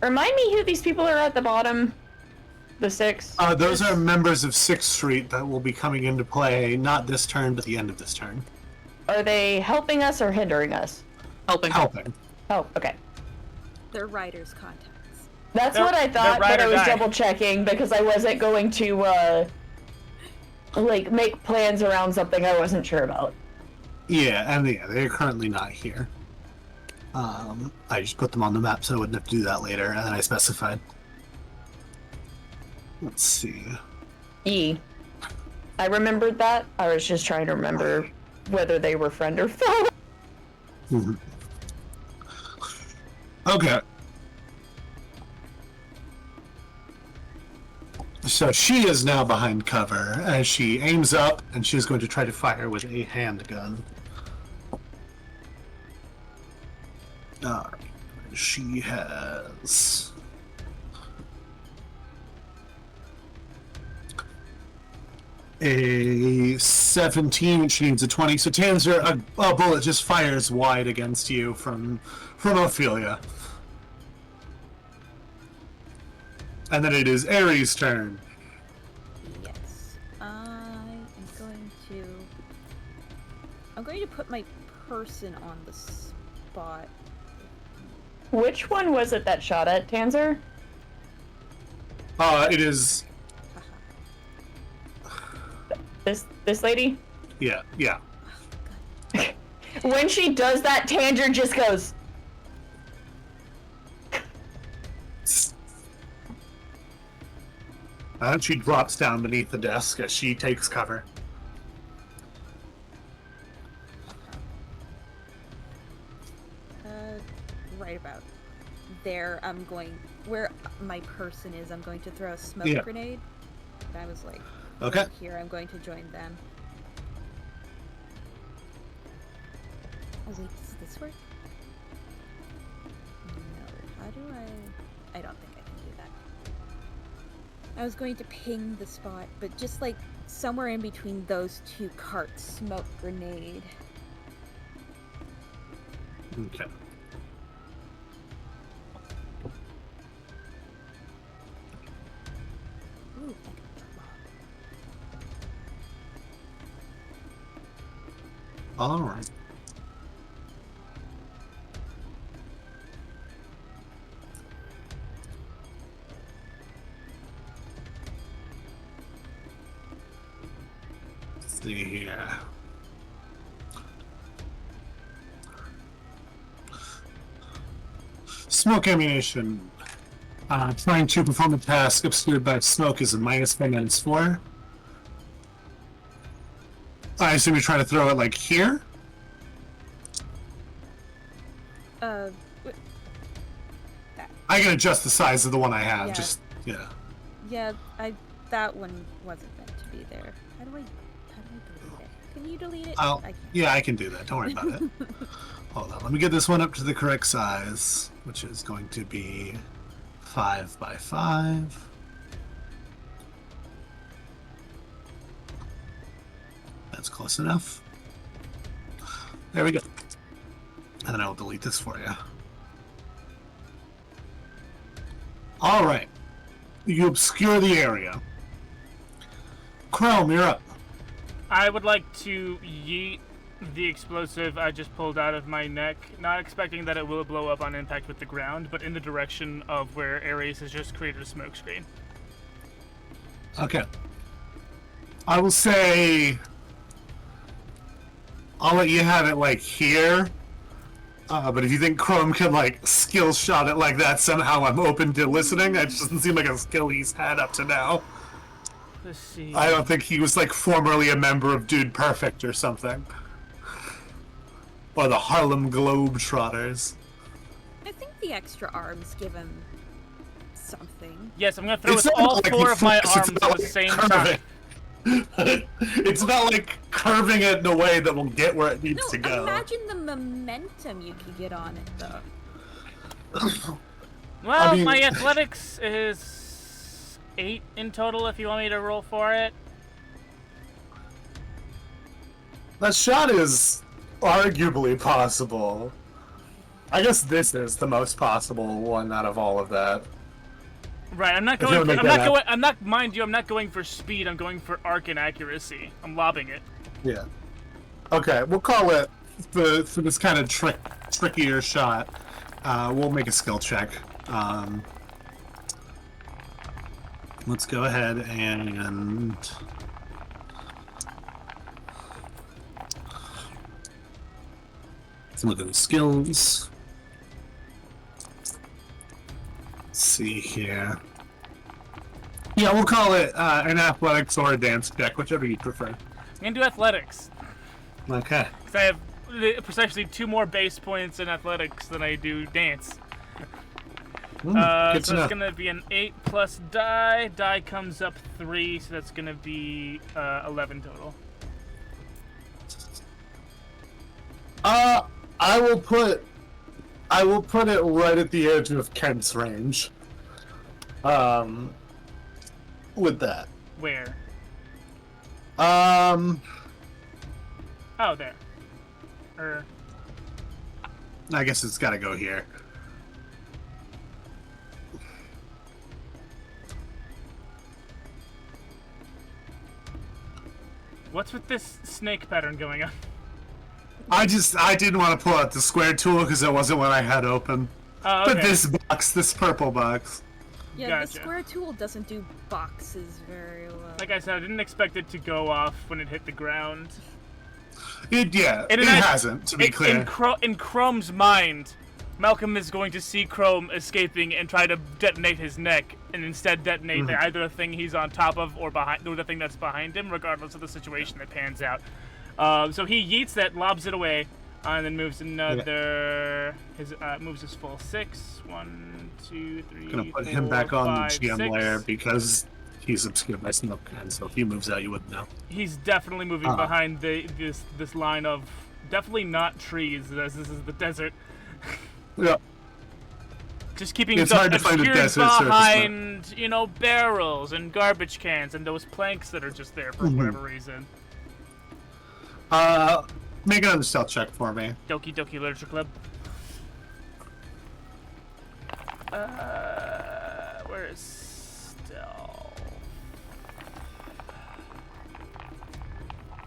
Remind me who these people are at the bottom. The 6. Those are members of 6th Street that will be coming into play, not this turn, but the end of this turn. Are they helping us or hindering us? Helping. Oh, okay. They're riders' contacts. That's what I thought, but I was double checking because I wasn't going to, like, make plans around something I wasn't sure about. Yeah, and they're currently not here. I just put them on the map so I wouldn't have to do that later, and then I specified. Let's see. E. I remembered that. I was just trying to remember whether they were friend or foe. Mm-hmm. Okay. So she is now behind cover as she aims up, and she's going to try to fire with a handgun. Alright. She has a 17, which needs a 20. So Tanzer, a bullet just fires wide against you from Ophelia. And then it is Ares' turn. Yes. I'm going to put my person on the spot. Which one was it that shot at Tanzer? It is... This lady? Yeah. When she does that, Tanzer just goes... And she drops down beneath the desk as she takes cover. Right about there, I'm going... Where my person is, I'm going to throw a smoke grenade. And I was like... Okay. Here, I'm going to join them. Oh wait, does this work? No. How do I don't think I can do that. I was going to ping the spot, but just like somewhere in between those two carts, smoke grenade. Okay. Ooh, All right. Let's see here. Smoke ammunition. Trying to perform a task obscured by smoke is a -4, -4. I assume you're trying to throw it like here? I can adjust the size of the one I have, yeah. Yeah, that one wasn't meant to be there. How do I delete it? Can you delete it? I can do that. Don't worry about it. Hold on, let me get this one up to the correct size, which is going to be 5 by 5. That's close enough. There we go. And then I will delete this for you. Alright. You obscure the area. Chrome, you're up. I would like to yeet the explosive I just pulled out of my neck, not expecting that it will blow up on impact with the ground, but in the direction of where Ares has just created a smoke screen. Okay. I will say... I'll let you have it, like, here. But if you think Chrome can, like, skill shot it like that, somehow I'm open to listening. It just doesn't seem like a skill he's had up to now. Let's see. I don't think he was, like, formerly a member of Dude Perfect or something. Or the Harlem Globetrotters. I think the extra arms give him something. Yes, I'm gonna throw It's with not all like four he of my flips, it's arms about, at the like, same curving. time. It's about, like, curving it in a way that will get where it needs to No, go. imagine the momentum you could get on it, though. Well, I mean- my athletics is 8 in total if you want me to roll for it. That shot is arguably possible. I guess this is the most possible one out of all of that. Right, I'm not If you going. wanna make I'm that not going. I'm not. Mind you, I'm not going for speed. I'm going for arc and accuracy. I'm lobbing it. Yeah. Okay, we'll call it for this kind of trickier shot. We'll make a skill check. Let's go ahead and let's look at the skills. Let's see here. Yeah, we'll call it an athletics or a dance check, whichever you prefer. I'm gonna do athletics Okay. because I have precisely 2 more base points in athletics than I do dance. Good So to know. it's gonna be an 8 plus die. Die comes up 3, so that's gonna be 11 total. I will put it right at the edge of Kent's range. With that. Where? Um, Oh, there. I guess it's got to go here. What's with this snake pattern going on? I didn't want to pull out the square tool because it wasn't what I had open. Oh, okay. But this purple box. Yeah, Gotcha. the square tool doesn't do boxes very well. Like I said, I didn't expect it to go off when it hit the ground. It And hasn't, to be clear. In Chrome's mind, Malcolm is going to see Chrome escaping and try to detonate his neck, and instead detonate either the thing he's on top of or the thing that's behind him, regardless of the situation that pans out. So he yeets that, lobs it away, and then moves another. Moves his full 6. 1, 2, 3. I'm gonna put 4, him back on 5, the GM 6. layer because he's obscured by smoke, and so if he moves out, you wouldn't know. He's definitely moving behind this line of definitely not trees, as this is the desert. Yeah. Just keeping It's stuff hard to find a obscured desert surface, behind, barrels and garbage cans and those planks that are just there for whatever reason. Make another stealth check for me. Doki Doki Literature Club. Where is stealth?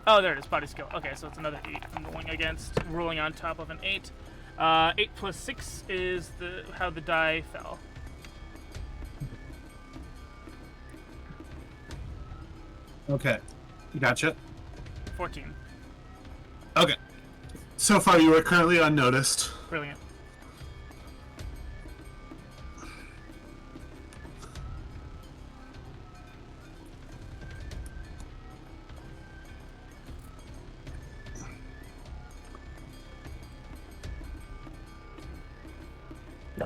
Oh, there it is. Body skill. Okay, so it's another 8 I'm rolling on top of an 8. 8 plus 6 is how the die fell. Okay. Gotcha. 14. Okay. So far, you are currently unnoticed. Brilliant.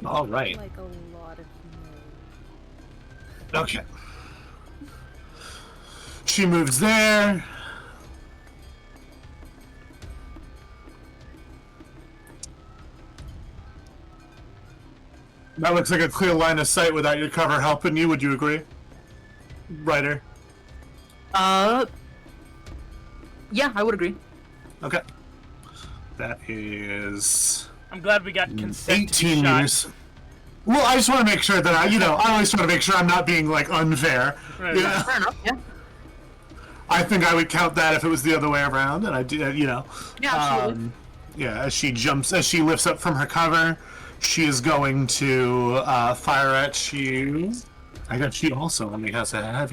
All right. Like a lot of Okay. She moves there. That looks like a clear line of sight without your cover helping you. Would you agree, Ryder? Yeah, I would agree. Okay. That is I'm glad we got consent to be 18 shot. meters. Well, I just want to make sure that I always try to make sure I'm not being like unfair. Right, Yeah. Fair enough. Yeah. I think I would count that if it was the other way around, and I do, you know. Yeah, absolutely. Yeah, as she lifts up from her cover, she is going to fire at you. I got she also only has a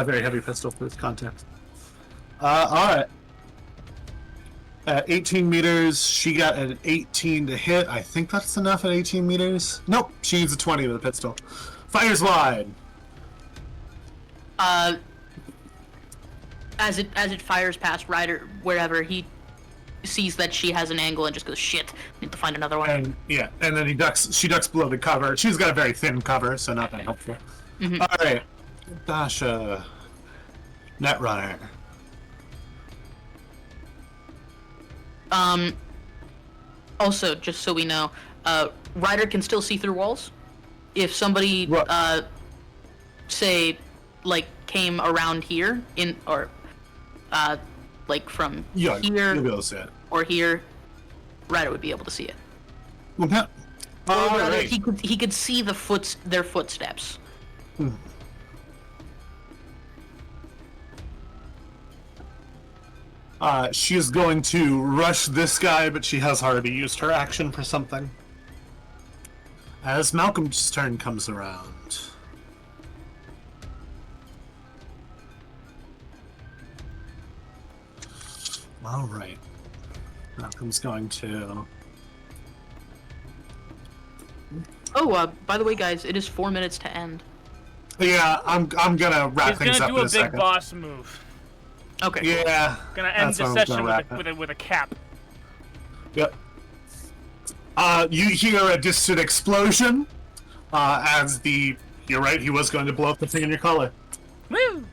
very heavy pistol for this context. All right. At 18 meters, she got an 18 to hit. I think that's enough at 18 meters. Nope, she needs a 20 with a pistol. Fires wide. As it fires past Ryder, wherever he sees that she has an angle and just goes, shit, need to find another one. And yeah, and then she ducks below the cover. She's got a very thin cover, so not that helpful. Mm-hmm. All right, Dasha, Netrunner. Also, just so we know, Ryder can still see through walls. If somebody, say, like, came around here, like from Yeah, here you'll be able to see it. or here, Ryder would be able to see it. Okay. Or rather, right. he could see their footsteps. She is going to rush this guy, but she has already used her action for something. As Malcolm's turn comes around. All right. Malcolm's going to... Oh, by the way, guys, it is 4 minutes to end. Yeah, I'm gonna wrap He's things gonna up do in a a big second. boss move. Okay. Yeah. Gonna end that's the what I'm session gonna wrap up. with a cap. Yep. You hear a distant explosion as you're right, he was going to blow up the thing in your collar. Woo!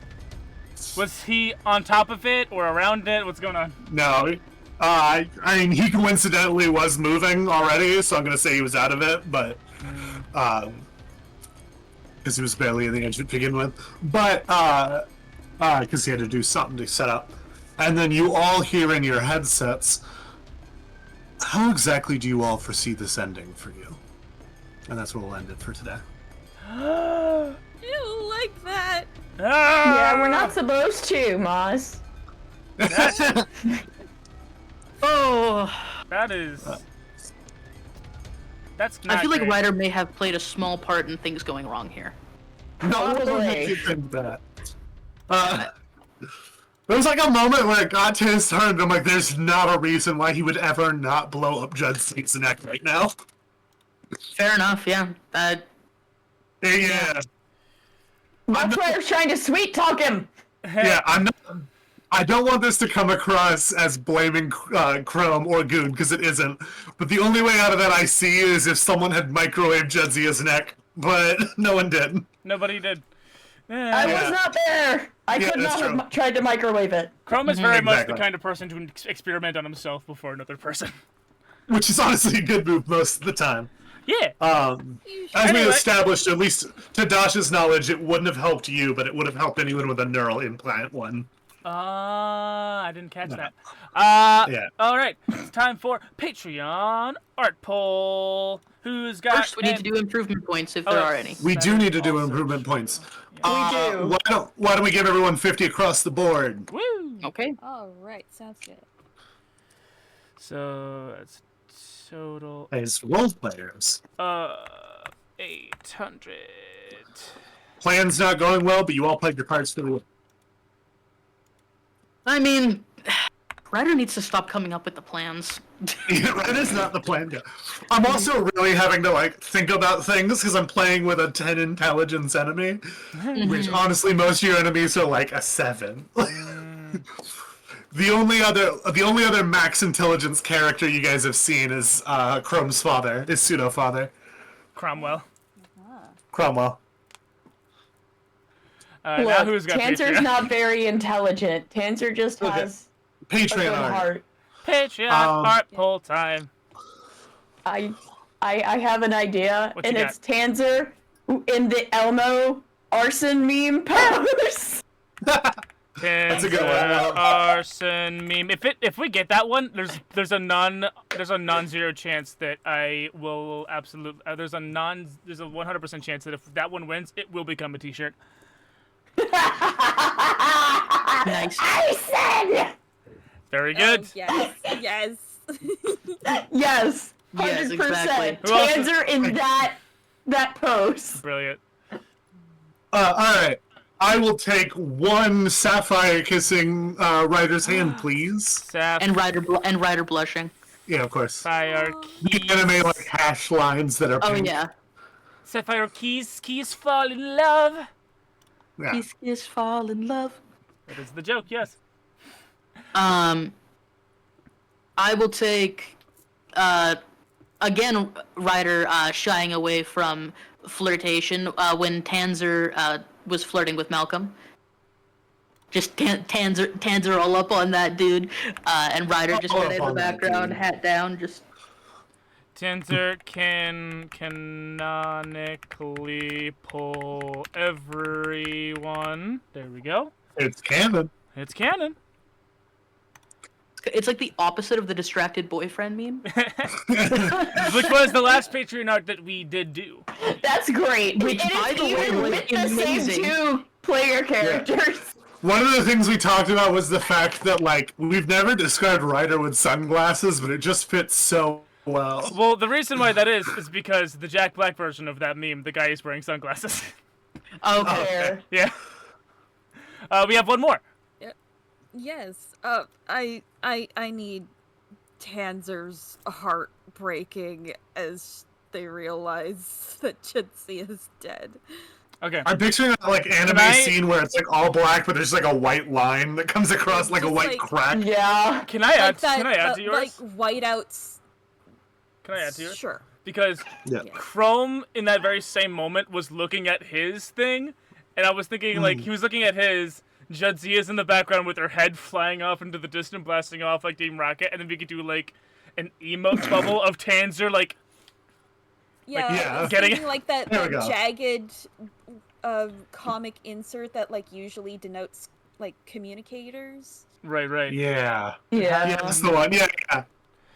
Was he on top of it or around it? What's going on? No. I mean, he coincidentally was moving already, so I'm going to say he was out of it, but... Because he was barely in the engine to begin with. But, because he had to do something to set up. And then you all hear in your headsets, how exactly do you all foresee this ending for you? And that's where we'll end it for today. You like that? Yeah, we're not supposed to, Moz. Oh. That is... That's not I feel like great. Ryder may have played a small part in things going wrong here. No, I don't Probably. think that. There was like a moment where it got to his turn, and I'm like, there's not a reason why he would ever not blow up Judd's neck right now. Fair enough, yeah. Yeah. That's why I was trying to sweet talk him. Yeah, I don't want this to come across as blaming Chrome or Goon, because it isn't. But the only way out of that I see is if someone had microwaved Judzia's neck, but no one did. Nobody did. I was not there. I Yeah, could that's not true. have tried to microwave it. Chrome is very much the Exactly. kind of person to experiment on himself before another person. Which is honestly a good move most of the time. Yeah. As we Anyway. established, at least to Dasha's knowledge, it wouldn't have helped you, but it would have helped anyone with a neural implant one. I didn't catch that. Yeah. All right. It's time for Patreon art poll. Who's got? First, we need to do improvement points if there Oh, are any. We do need to do Also improvement points. We do. Why don't we give everyone 50 across the board? Woo. Okay. All right, sounds good. So that's total. As role players. 800. Plan's not going well, but you all played your parts really well. I mean, Ryder needs to stop coming up with the plans. Yeah, that is not the plan yet. I'm also really having to like think about things because I'm playing with a 10 intelligence enemy, which honestly most of your enemies are like a 7. The only other max intelligence character you guys have seen is Chrome's father, his pseudo father, Cromwell. Cromwell. Now Look, who's got Tanser's Patreon? not very intelligent. Tanser just Okay. has a Patreon good art. heart. Patreon art poll time. I have an idea, What and you it's Tanser in the Elmo arson meme pose. That's a good one. Arson meme. If we get that one, there's a non-zero chance that I will absolutely. There's a 100% chance that if that one wins, it will become a T-shirt. Nice. I said. Very good. Oh, yes, yes. Yes. 100%. Yes, exactly. Who else is- Tanzer in that pose. Brilliant. All right. I will take one sapphire kissing Ryder's hand, please. Sapphire And Ryder blushing. Yeah, of course. keys. The anime like hash lines that are Oh pink. yeah. Sapphire keys fall in love. Yeah. Kiss, fall in love. That is the joke, yes. I will take, again, Ryder shying away from flirtation when Tanzer was flirting with Malcolm. Just Tanzer all up on that dude, and Ryder just All kind of up in the on that background, dude. hat down, just. Tanzer can canonically pull everyone. There we go. It's canon. It's canon. It's like the opposite of the distracted boyfriend meme. Which was the last Patreon art that we did do. That's great. Which, It is by the way, even was with the same amazing. 2 player characters. One of the things we talked about was the fact that, like, we've never described Ryder with sunglasses, but it just fits so well. Well, the reason why that is because the Jack Black version of that meme, the guy is wearing sunglasses. Okay. Fair. Yeah. We have one more. Yes. I need Tanzer's heart breaking as they realize that Jitsi is dead. Okay. I'm picturing that, like, anime I- scene where it's, like, all black, but there's, like, a white line that comes across, like, a Just, white like- crack. Yeah. Can I add? that, Can I add to yours? like whiteouts. Can I add to yours? Sure. Because Yeah. Chrome, in that very same moment, was looking at his thing, and I was thinking, like, he was looking at his. Judzi is in the background with her head flying off into the distance, blasting off like Team Rocket, and then we could do, like, an emote bubble of Tanzer, like, Yeah. yeah. I was Getting- thinking, like that, There we that go. jagged comic insert that like usually denotes like communicators. right. Yeah. Yeah. Yeah, that's the one. Yeah, yeah.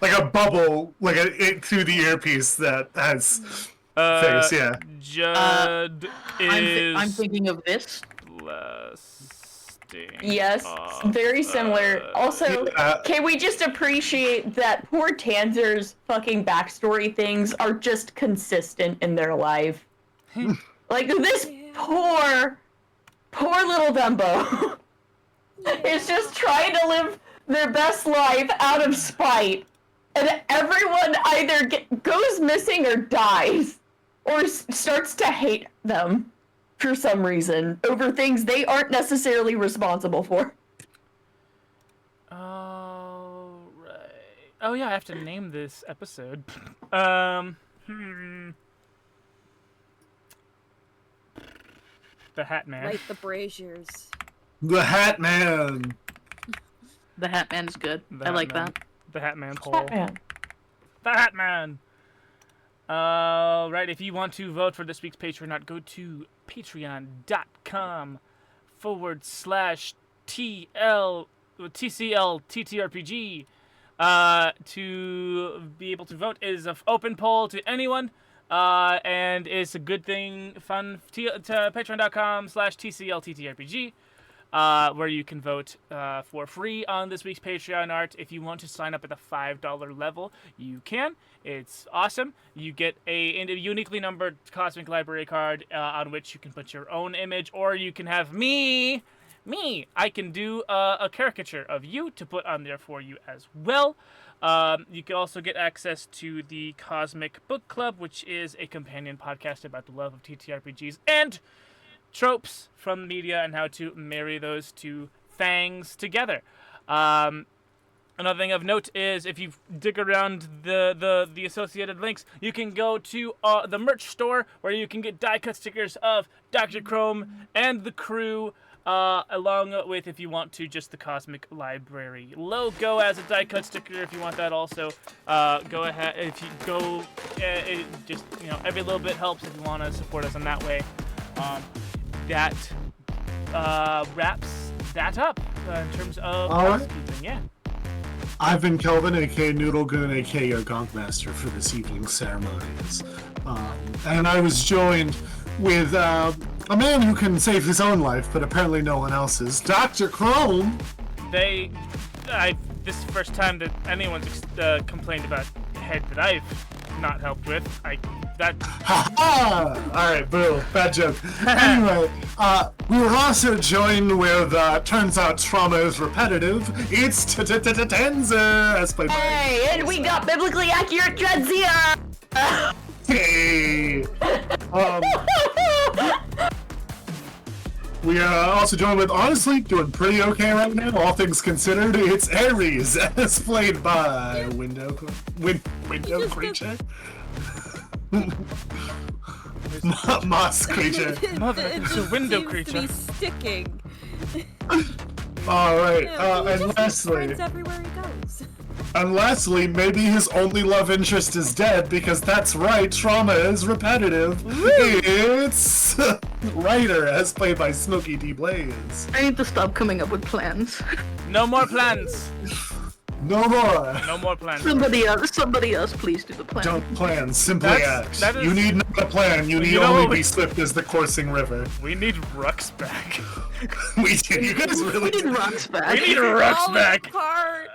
Like a bubble, like it through the earpiece that has face, yeah. Judd is I'm thinking of this. blasting Yes, off, very similar. Also, Yeah. can we just appreciate that poor Tanzer's fucking backstory things are just consistent in their life? Like, this poor little Dumbo is just trying to live their best life out of spite, and everyone either goes missing or dies, or starts to hate them for some reason over things they aren't necessarily responsible for. Oh, right. Oh, yeah, I have to name this episode. The Hat Man. Light the braziers. The Hat Man. The Hat Man is good. The I Hat like Man. that. The Hat Man poll. Batman. The Hat Man. Right, if you want to vote for this week's Patreon, go to patreon.com/TCLTTRPG to be able to vote. It is an open poll to anyone, and it's a good thing, fun, to patreon.com/TCLTTRPG. Where you can vote for free on this week's Patreon art. If you want to sign up at the $5 level, you can. It's awesome. You get a uniquely numbered Cosmic Library card on which you can put your own image, or you can have me. I can do a caricature of you to put on there for you as well. You can also get access to the Cosmic Book Club, which is a companion podcast about the love of TTRPGs and tropes from media and how to marry those two things together. Another thing of note is if you dig around the associated links, you can go to the merch store where you can get die-cut stickers of Dr. Chrome and the crew, along with, if you want to, just the Cosmic Library logo as a die-cut sticker. If you want that also, go ahead. If you go, just, every little bit helps if you want to support us in that way. That wraps that up in terms of All right. housekeeping. Yeah. I've been Kelvin, aka Noodlegoon, aka your Gunk Master for this evening's ceremonies. And I was joined with a man who can save his own life, but apparently no one else's. Dr. Chrome. This is the first time that anyone's complained about a head that I've not helped with. Ha! Alright, boo. Bad joke. Anyway, we were also joined with, turns out trauma is repetitive. It's Tenza, as played by... Hey, and we got biblically accurate Dreadzia! Hey! We are also joined with, honestly, doing pretty okay right now, all things considered. It's Ares, as played by Window Creature. Moss Creature. Mother, it's a window creature. Seems to be sticking. Alright, Yeah, he and just lastly... spreads everywhere he goes. And lastly, maybe his only love interest is dead, because that's right, trauma is repetitive. Woo! It's Ryder, as played by Smokey D. Blaze. I need to stop coming up with plans. No more plans. No more. No more plans. Somebody else, please do the plan. Don't plan, simply act. That is- You need not a plan, you need You know only what we- be swift as the coursing river. We need Rux back. You guys really We need rocks back. We need Rux Falling back. apart.